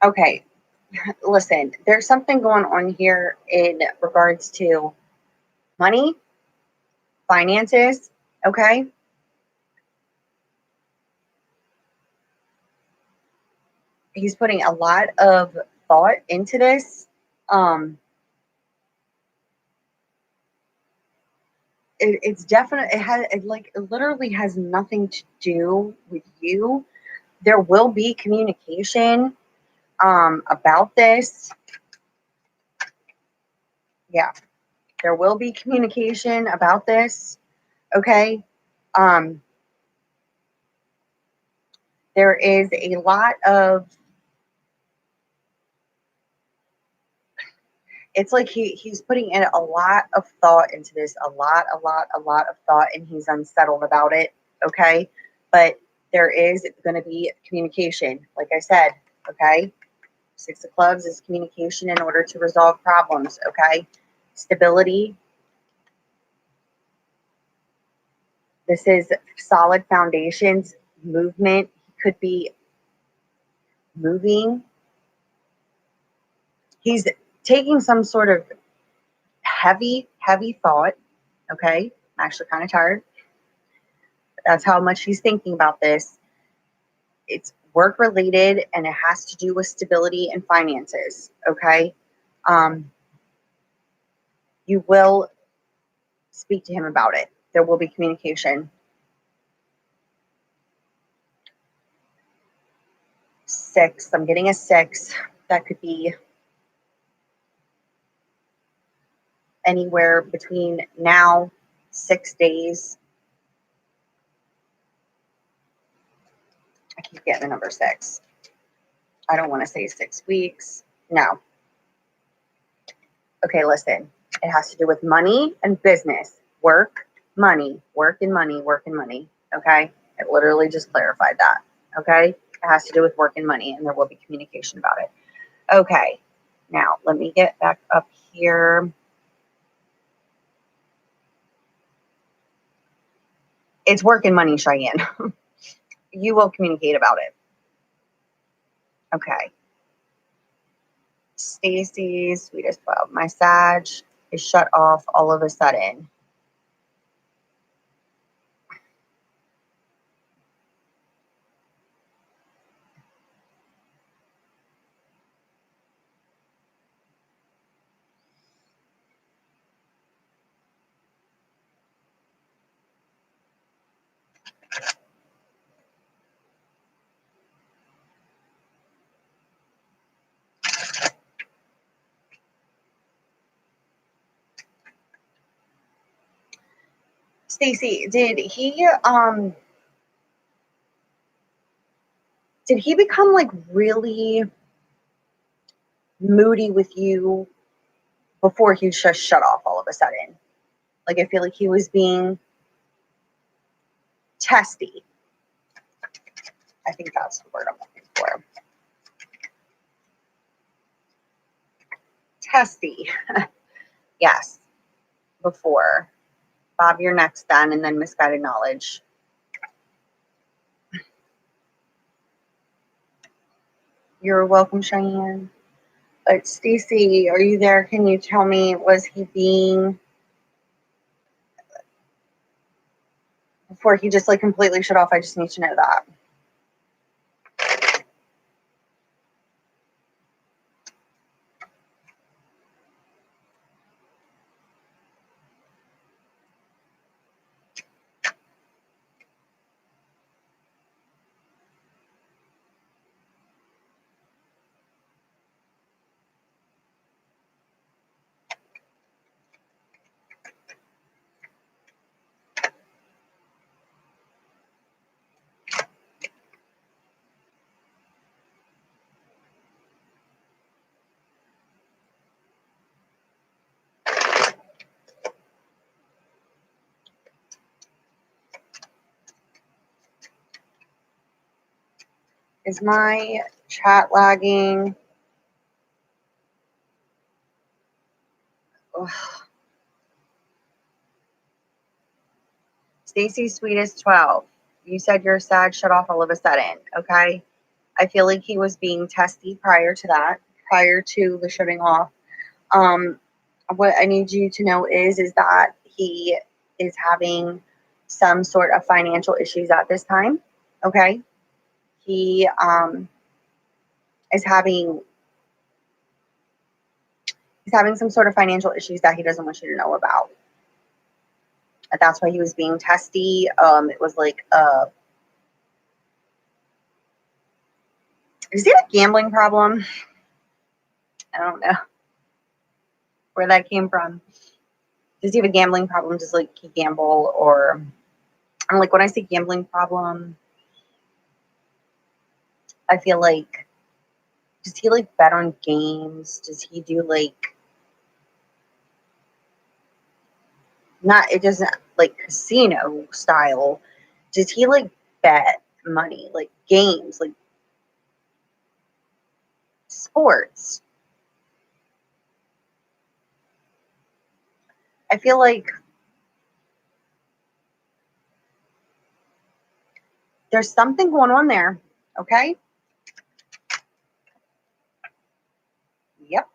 Okay, listen, there's something going on here in regards to money, finances, okay? He's putting a lot of thought into this. It's definitely, it literally has nothing to do with you. There will be communication about this. Yeah, there will be communication about this, okay? Um, there is a lot of, it's like he's putting in a lot of thought into this, a lot of thought, and he's unsettled about it, okay? But there is going to be communication, like I said, okay? Six of Clubs is communication in order to resolve problems, okay? Stability. This is solid foundations, movement. He could be moving. He's taking some sort of heavy thought, okay? I'm actually kind of tired. That's how much he's thinking about this. It's work related and it has to do with stability and finances, okay? You will speak to him about it. There will be communication. 6, I'm getting a 6. That could be anywhere between now, 6 days. I keep getting the number 6. I don't want to say 6 weeks. No. Okay, listen. It has to do with money and business. Work, money, work and money, work and money. Okay? It literally just clarified that. Okay? It has to do with work and money, and there will be communication about it. Okay. Now, let me get back up here. It's work and money, Cheyenne. You will communicate about it. Okay. Stacy's sweetest 12. My Sag is shut off all of a sudden. Stacy, did he become like really moody with you before he just shut off all of a sudden? Like, I feel like he was being testy. I think that's the word I'm looking for. Testy. Yes. Before. Bob, you're next then, and then misguided knowledge. You're welcome, Cheyenne. But Stacy, are you there? Can you tell me, was he being, before he just like completely shut off? I just need to know that. Is my chat lagging? Ugh. Stacy's sweetest 12. You said your Sag shut off all of a sudden. Okay. I feel like he was being testy prior to that, prior to the shutting off. What I need you to know is that he is having some sort of financial issues at this time. Okay. He is having some sort of financial issues that he doesn't want you to know about. That's why he was being testy. It was like does he have a gambling problem? I don't know where that came from. Does he have a gambling problem? Does like he gamble, or I'm like, when I say gambling problem, I feel like, does he like bet on games? Does he do like, not, it doesn't like casino style. Does he like bet money, like games, like sports? I feel like there's something going on there. Okay. Yep.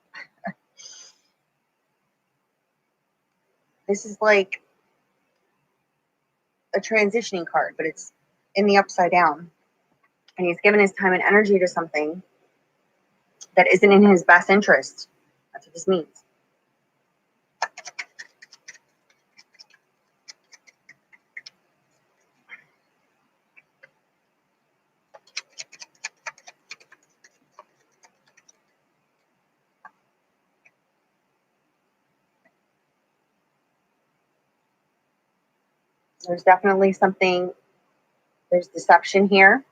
This is like a transitioning card, but it's in the upside down. And he's given his time and energy to something that isn't in his best interest. That's what this means. There's definitely something, there's deception here.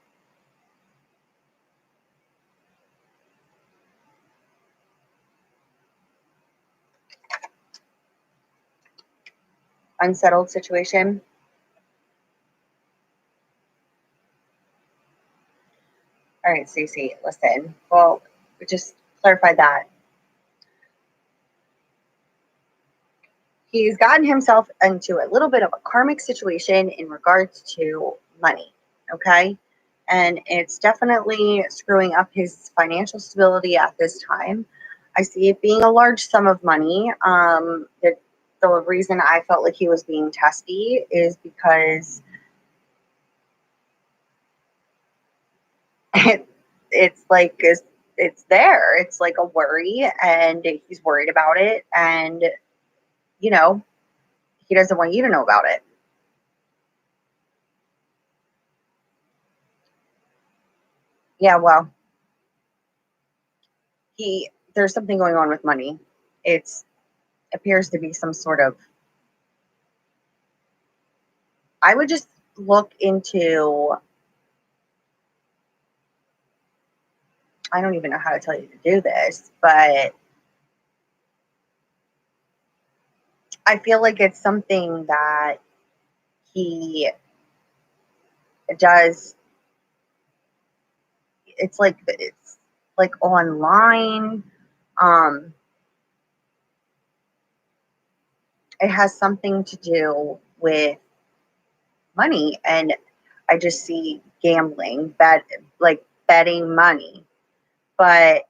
unsettled situation. All right, Stacey, listen. Well, we just clarified that. He's gotten himself into a little bit of a karmic situation in regards to money, okay? And it's definitely screwing up his financial stability at this time. I see it being a large sum of money. The reason I felt like he was being testy is because it's like it's there. It's like a worry, and he's worried about it, and you know he doesn't want you to know about it. Yeah, well, there's something going on with money. It's appears to be some sort of. I would just look into. I don't even know how to tell you to do this, but I feel like it's something that he does. It's like online. Um, it has something to do with money, and I just see gambling, like betting money. But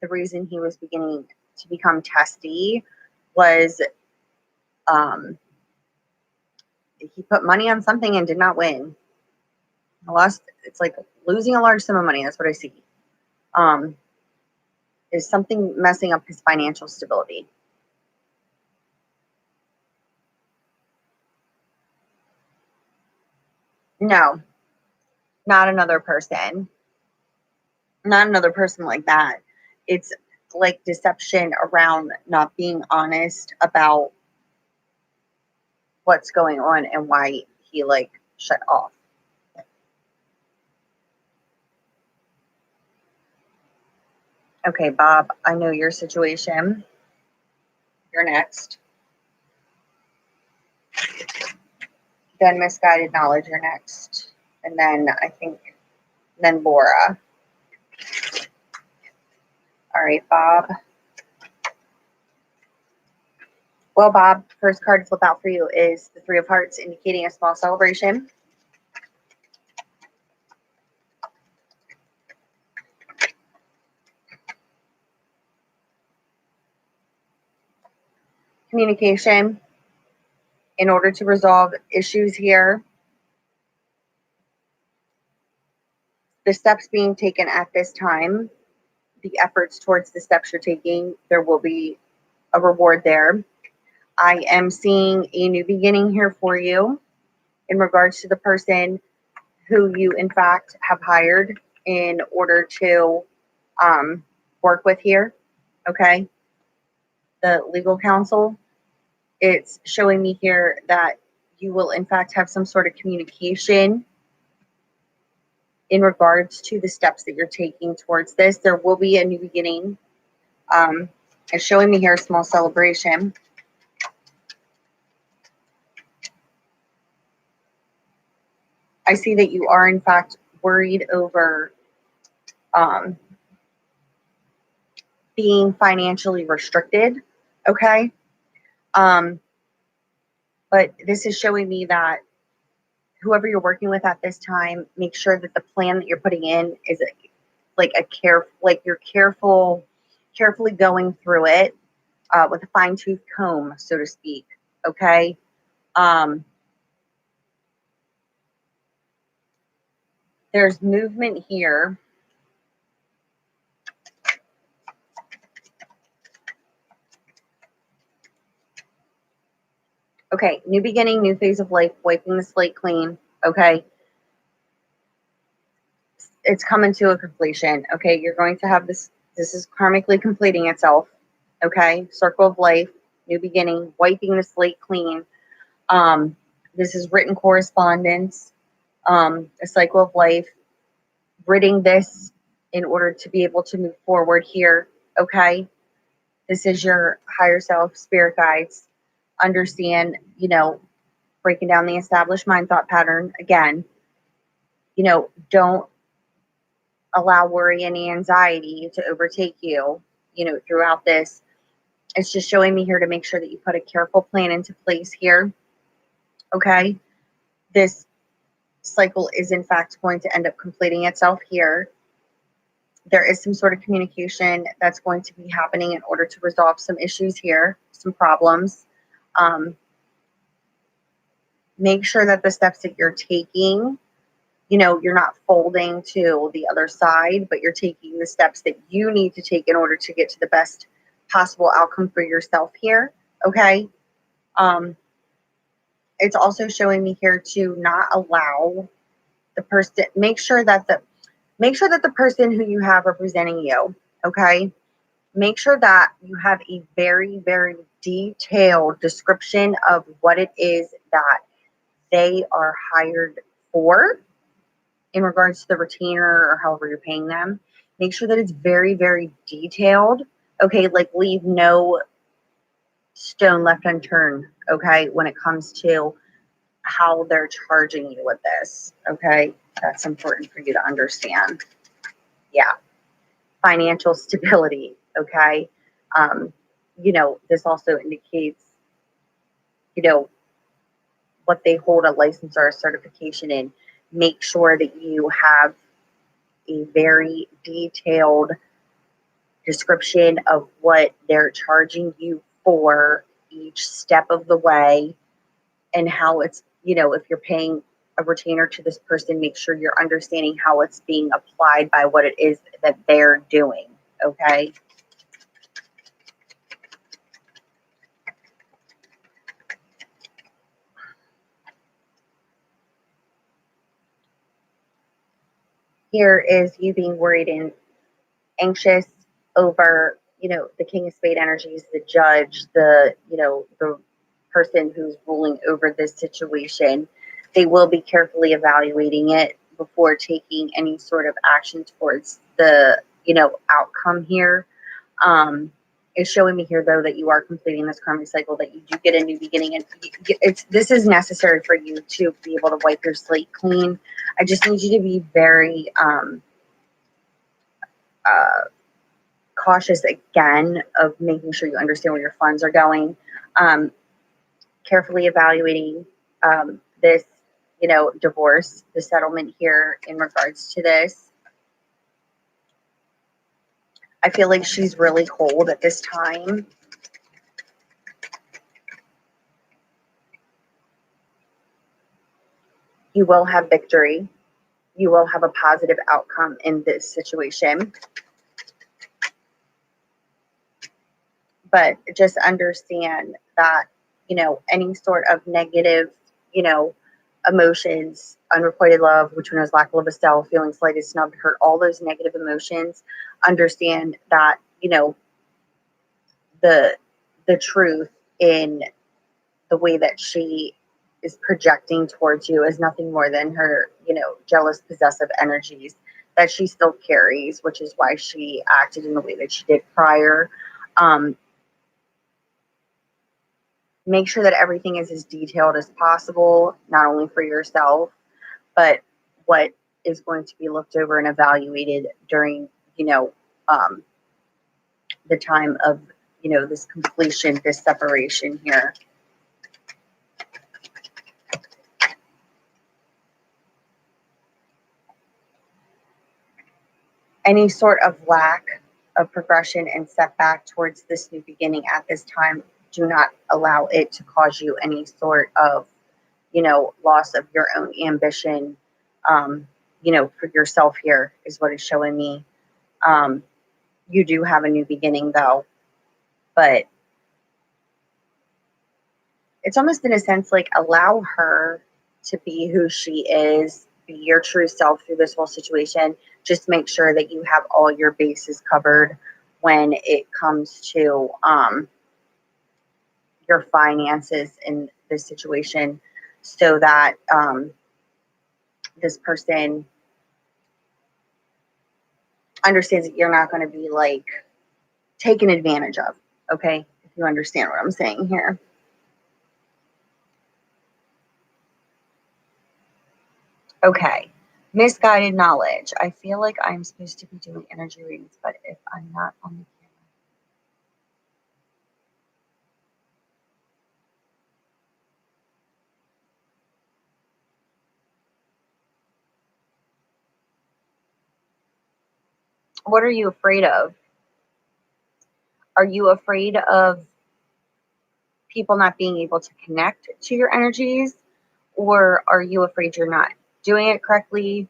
the reason he was beginning to become testy was um, he put money on something and did not win. I lost. It's like losing a large sum of money. That's what I see. Um, is something messing up his financial stability? No, not another person. Not another person like that. It's like deception around not being honest about what's going on and why he like shut off. Okay, Bob, I know your situation. You're next. Then misguided knowledge, you're next. And then I think, then Laura. All right, Bob. Well, Bob, first card to flip out for you is the Three of Hearts, indicating a small celebration. Communication in order to resolve issues here. The steps being taken at this time, the efforts towards the steps you're taking, there will be a reward there. I am seeing a new beginning here for you in regards to the person who you, in fact, have hired in order to work with here. Okay. The legal counsel, it's showing me here that you will, in fact, have some sort of communication in regards to the steps that you're taking towards this. There will be a new beginning. It's showing me here a small celebration. I see that you are, in fact, worried over being financially restricted. Okay. But this is showing me that whoever you're working with at this time, make sure that the plan that you're putting in is like you're carefully going through it with a fine-tooth comb, so to speak. Okay. There's movement here. Okay, new beginning, new phase of life, wiping the slate clean. Okay. It's coming to a completion. Okay, you're going to have this is karmically completing itself. Okay, circle of life, new beginning, wiping the slate clean. This is written correspondence, a cycle of life, ridding this in order to be able to move forward here. Okay, this is your higher self, spirit guides. understand, you know, breaking down the established mind thought pattern again, you know, don't allow worry and anxiety to overtake you, you know, throughout this. It's just showing me here to make sure that you put a careful plan into place here. Okay. This cycle is in fact going to end up completing itself here. There is some sort of communication that's going to be happening in order to resolve some issues here, some problems. Make sure that the steps that you're taking, you know, you're not folding to the other side, but you're taking the steps that you need to take in order to get to the best possible outcome for yourself here. Okay. It's also showing me here to not allow the person, make sure that the person who you have representing you, okay, make sure that you have a very, very detailed description of what it is that they are hired for in regards to the retainer or however you're paying them. Make sure that it's very, very detailed. Okay, like leave no stone left unturned, okay, when it comes to how they're charging you with this. Okay, that's important for you to understand. Yeah, financial stability. Okay, you know, this also indicates, you know, what they hold a license or a certification in. Make sure that you have a very detailed description of what they're charging you for each step of the way and how it's, you know, if you're paying a retainer to this person, make sure you're understanding how it's being applied by what it is that they're doing. Okay. Here is you being worried and anxious over, you know, the King of Spade energies, the judge, the, you know, the person who's ruling over this situation. They will be carefully evaluating it before taking any sort of action towards the, you know, outcome here. It's showing me here though that you are completing this karmic cycle, that you do get a new beginning, and this is necessary for you to be able to wipe your slate clean. I just need you to be very cautious again of making sure you understand where your funds are going. Carefully evaluating this, you know, divorce, the settlement here in regards to this. I feel like she's really cold at this time. You will have victory. You will have a positive outcome in this situation. But just understand that, you know, any sort of negative, you know, emotions, unrequited love, which one is lack of self, feeling slighted, snubbed, hurt, all those negative emotions, understand that, you know, the truth in the way that she is projecting towards you is nothing more than her, you know, jealous, possessive energies that she still carries, which is why she acted in the way that she did prior. Make sure that everything is as detailed as possible, not only for yourself, but what is going to be looked over and evaluated during, you know, the time of, you know, this completion, this separation here. Any sort of lack of progression and setback towards this new beginning at this time, do not allow it to cause you any sort of, you know, loss of your own ambition, you know, for yourself here is what is showing me. You do have a new beginning though, but it's almost in a sense like allow her to be who she is, be your true self through this whole situation. Just make sure that you have all your bases covered when it comes to your finances in this situation, so that this person understands that you're not going to be like taken advantage of. Okay, if you understand what I'm saying here. Okay. Misguided knowledge. I feel like I'm supposed to be doing energy readings, but if I'm not on the camera. What are you afraid of? Are you afraid of people not being able to connect to your energies? Or are you afraid you're not doing it correctly?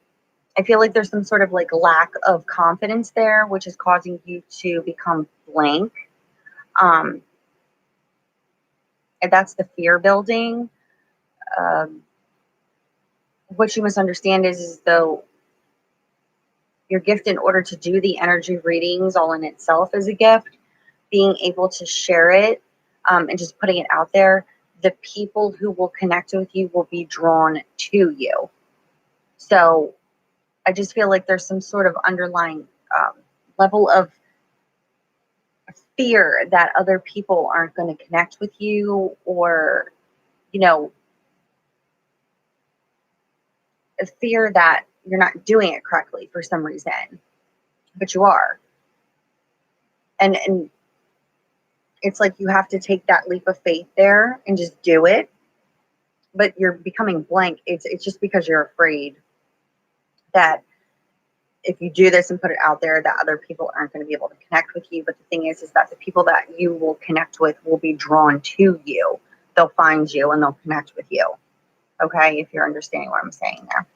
I feel like there's some sort of like lack of confidence there, which is causing you to become blank. And that's the fear building. Um, what you must understand is though your gift, in order to do the energy readings all in itself is a gift, being able to share it and just putting it out there, the people who will connect with you will be drawn to you. So I just feel like there's some sort of underlying level of fear that other people aren't going to connect with you, or, you know, a fear that you're not doing it correctly for some reason, but you are. And it's like you have to take that leap of faith there and just do it, but you're becoming blank. It's just because you're afraid that if you do this and put it out there, that other people aren't going to be able to connect with you. But the thing is that the people that you will connect with will be drawn to you. They'll find you and they'll connect with you. Okay, if you're understanding what I'm saying there.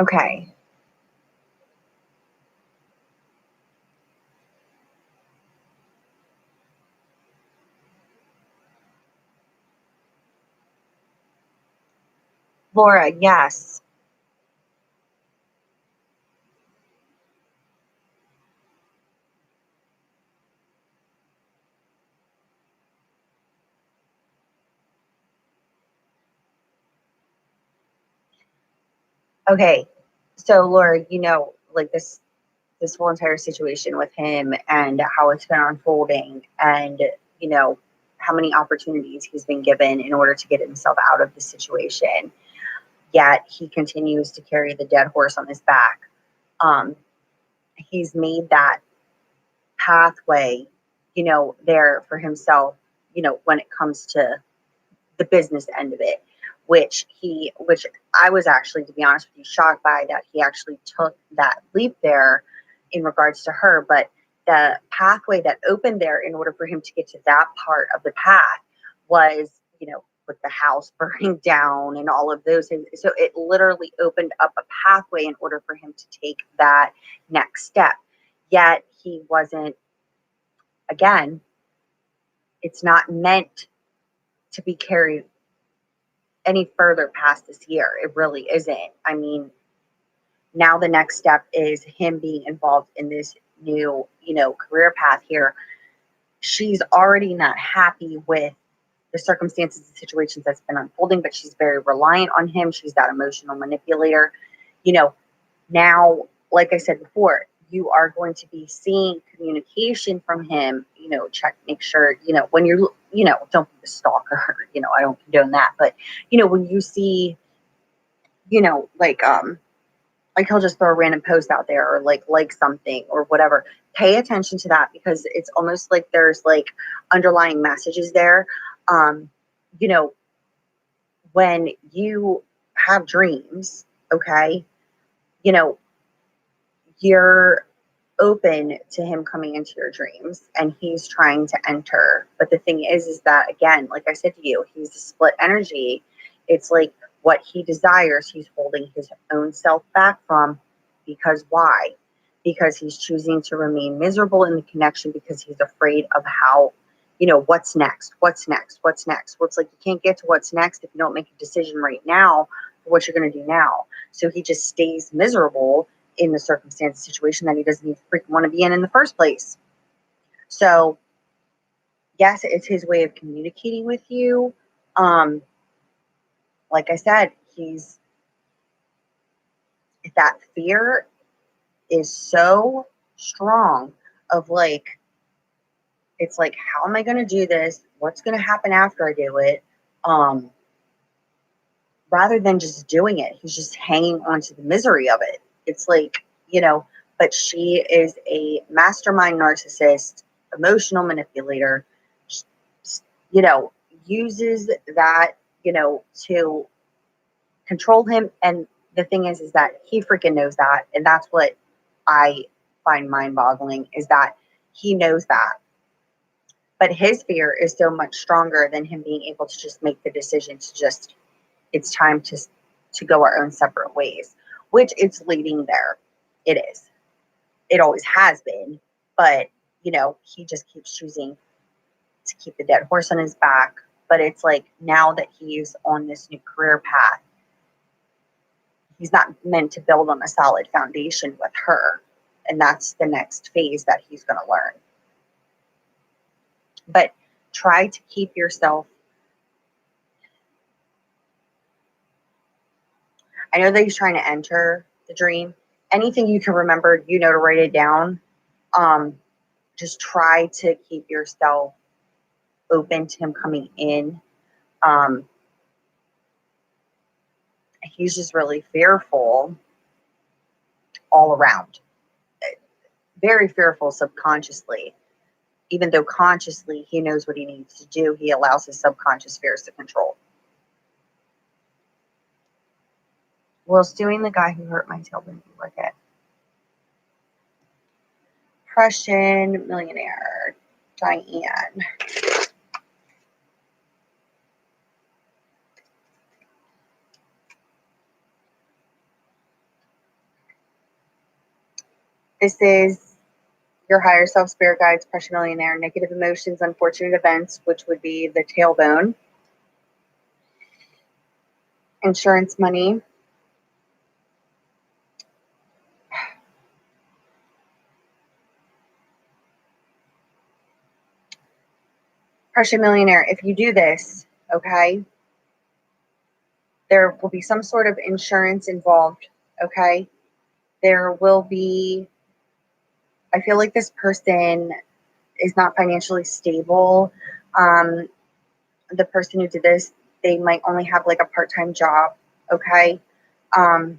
Okay. Laura, yes. Okay. So Laura, you know, like this whole entire situation with him and how it's been unfolding, and you know how many opportunities he's been given in order to get himself out of the situation, yet he continues to carry the dead horse on his back. He's made that pathway, you know, there for himself, you know, when it comes to the business end of it, which I was actually, to be honest with you, shocked by that he actually took that leap there in regards to her. But the pathway that opened there in order for him to get to that part of the path was, you know, with the house burning down and all of those things. So it literally opened up a pathway in order for him to take that next step. Yet he wasn't, again, it's not meant to be carried any further past this year. It really isn't. I mean, now the next step is him being involved in this new, you know, career path here. She's already not happy with the circumstances and situations that's been unfolding, but she's very reliant on him. She's that emotional manipulator. You know, now, like I said before, you are going to be seeing communication from him, you know, check, make sure, you know, when you're, you know, don't be a stalker, you know, I don't condone that, but, you know, when you see, you know, like he'll just throw a random post out there or like something or whatever, pay attention to that, because it's almost like there's like underlying messages there. You know, when you have dreams, okay, you know, you're open to him coming into your dreams and he's trying to enter. But the thing is that, again, like I said to you, he's a split energy. It's like what he desires, he's holding his own self back from. Because why? Because he's choosing to remain miserable in the connection because he's afraid of how, you know, what's next? What's next? What's next? Well, it's like you can't get to what's next if you don't make a decision right now for what you're going to do now. So he just stays miserable in the circumstance situation that he doesn't even freaking want to be in the first place. So yes, it's his way of communicating with you. Like I said, that fear is so strong of like, it's like, how am I going to do this? What's going to happen after I do it? Rather than just doing it, he's just hanging on to the misery of it. It's like, but she is a mastermind narcissist, emotional manipulator, uses that, to control him. And the thing is that he freaking knows that. And that's what I find mind boggling, is that he knows that. But his fear is so much stronger than him being able to just make the decision to just, it's time to go our own separate ways, which it's leading there. It is. It always has been. But, he just keeps choosing to keep the dead horse on his back. But it's like, now that he's on this new career path, he's not meant to build on a solid foundation with her. And that's the next phase that he's going to learn. But try to keep yourself. I know that he's trying to enter the dream. Anything you can remember, to write it down. Just try to keep yourself open to him coming in. He's just really fearful all around. Very fearful subconsciously. Even though consciously he knows what he needs to do, he allows his subconscious fears to control. Will suing the guy who hurt my tailbone be worth it? Prussian millionaire, Diane. This is your higher self, spirit guides, Prussian millionaire, negative emotions, unfortunate events, which would be the tailbone, insurance money, Prussian millionaire. If you do this, okay, there will be some sort of insurance involved, okay? There will be, I feel like this person is not financially stable. The person who did this, they might only have like a part-time job, okay? I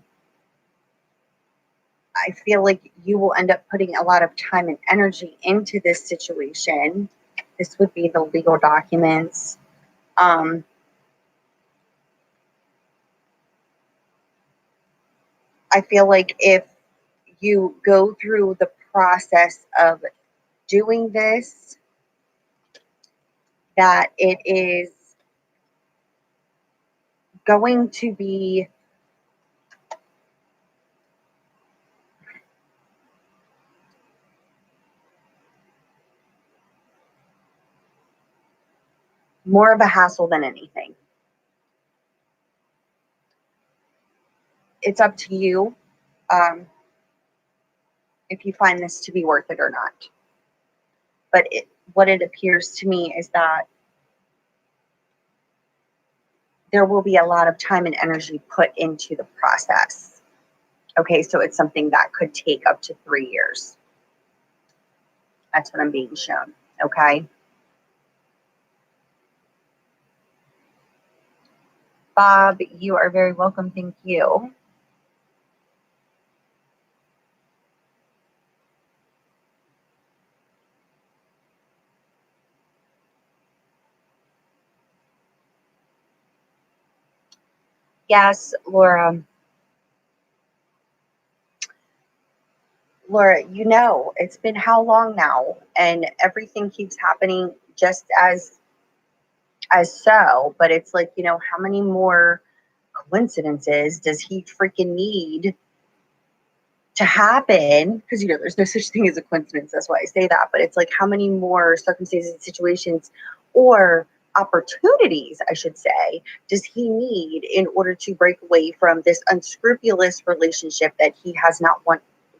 feel like you will end up putting a lot of time and energy into this situation. This would be the legal documents. I feel like if you go through the process of doing this, that it is going to be more of a hassle than anything. It's up to you if you find this to be worth it or not. But what it appears to me is that there will be a lot of time and energy put into the process. Okay, so it's something that could take up to 3 years. That's what I'm being shown, okay? Bob, you are very welcome. Thank you. Yes, Laura. Laura, it's been how long now? And everything keeps happening just as so. But it's like, how many more coincidences does he freaking need to happen? Because, there's no such thing as a coincidence. That's why I say that. But it's like, how many more circumstances and situations or opportunities, I should say, does he need in order to break away from this unscrupulous relationship that he has not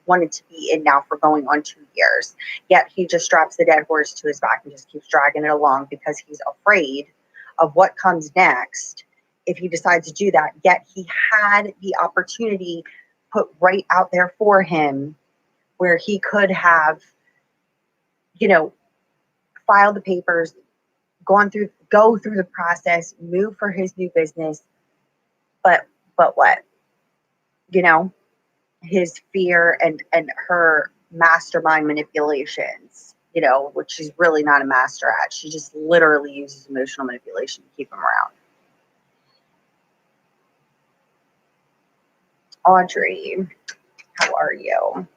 wanted to be in now for going on 2 years? Yet he just straps the dead horse to his back and just keeps dragging it along because he's afraid of what comes next. if he decides to do that. Yet he had the opportunity put right out there for him where he could have, you know, filed the papers, go through the process, move for his new business. But what? You know, his fear and her mastermind manipulations, you know, which she's really not a master at. She just literally uses emotional manipulation to keep him around. Audrey, how are you?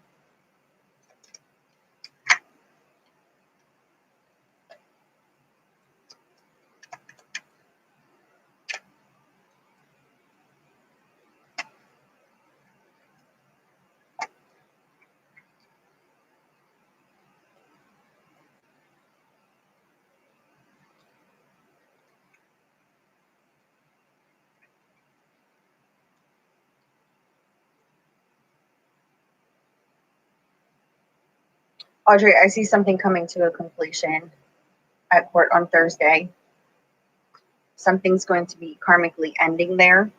Audrey, I see something coming to a completion at court on Thursday. Something's going to be karmically ending there.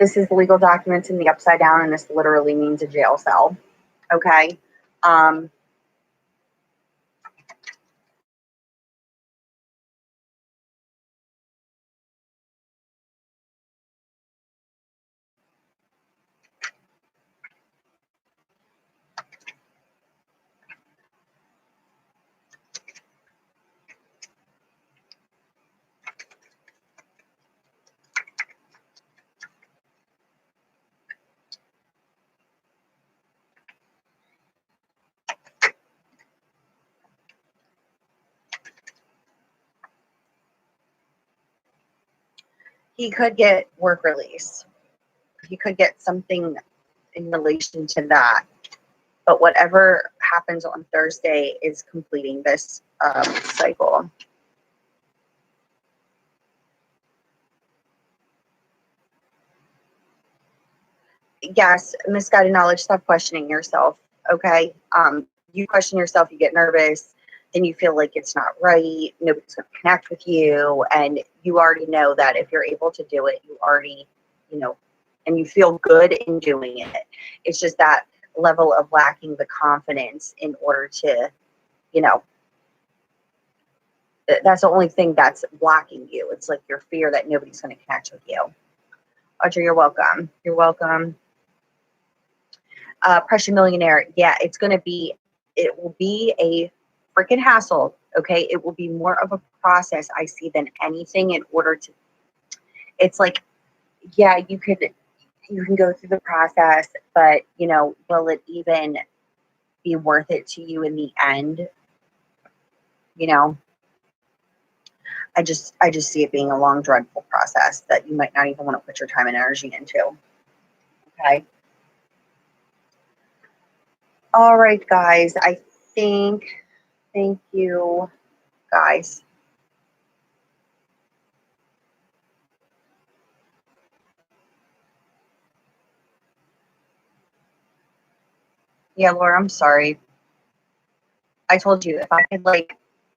This is legal documents in the upside down, and this literally means a jail cell. Okay. He could get work release. He could get something in relation to that. But whatever happens on Thursday is completing this cycle. Yes, misguided knowledge. Stop questioning yourself. Okay. You question yourself, you get nervous, then you feel like it's not right. Nobody's going to connect with you. And you already know that if you're able to do it, you already, you know, and you feel good in doing it. It's just that level of lacking the confidence in order to, you know, that's the only thing that's blocking you. It's like your fear that nobody's going to connect with you. Audrey, you're welcome. You're welcome. Pressure Millionaire. Yeah, it will be a freaking hassle. Okay. It will be more of a process, I see, than anything in order to, it's like, yeah, you can go through the process, but you know, will it even be worth it to you in the end? You know, I just see it being a long, dreadful process that you might not even want to put your time and energy into. Okay. All right, guys. Thank you, guys. Yeah, Laura, I'm sorry. I told you if I could like,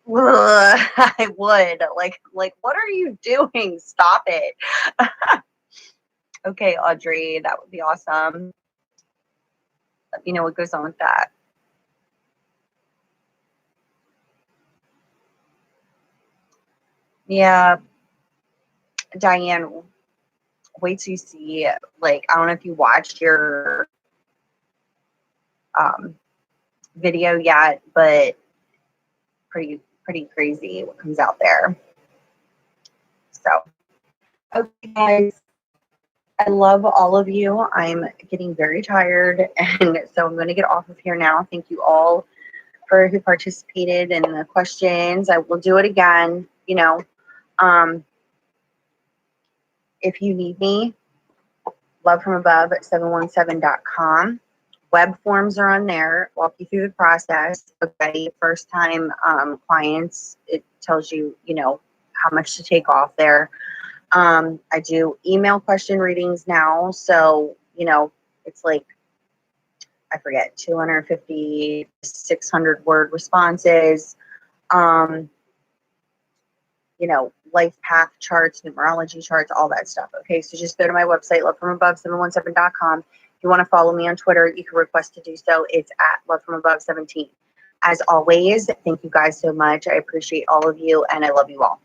I would. Like, what are you doing? Stop it. Okay, Audrey, that would be awesome. Let me know what goes on with that. Yeah, Diane, wait till you see, like, I don't know if you watched your video yet, but pretty crazy what comes out there. So, okay, guys, I love all of you. I'm getting very tired, and so I'm going to get off of here now. Thank you all for who participated in the questions. I will do it again. You know, if you need me, lovefromabove717.com. Web forms are on there. Walk you through the process. Okay, first time clients, it tells you, you know, how much to take off there. I do email question readings now, so you know, it's like I forget, 250, 600 word responses, you know, life path charts, numerology charts, all that stuff. Okay, so just go to my website, lovefromabove717.com. If you want to follow me on Twitter, you can request to do so. It's at lovefromabove17. As always, thank you guys so much. I appreciate all of you, and I love you all.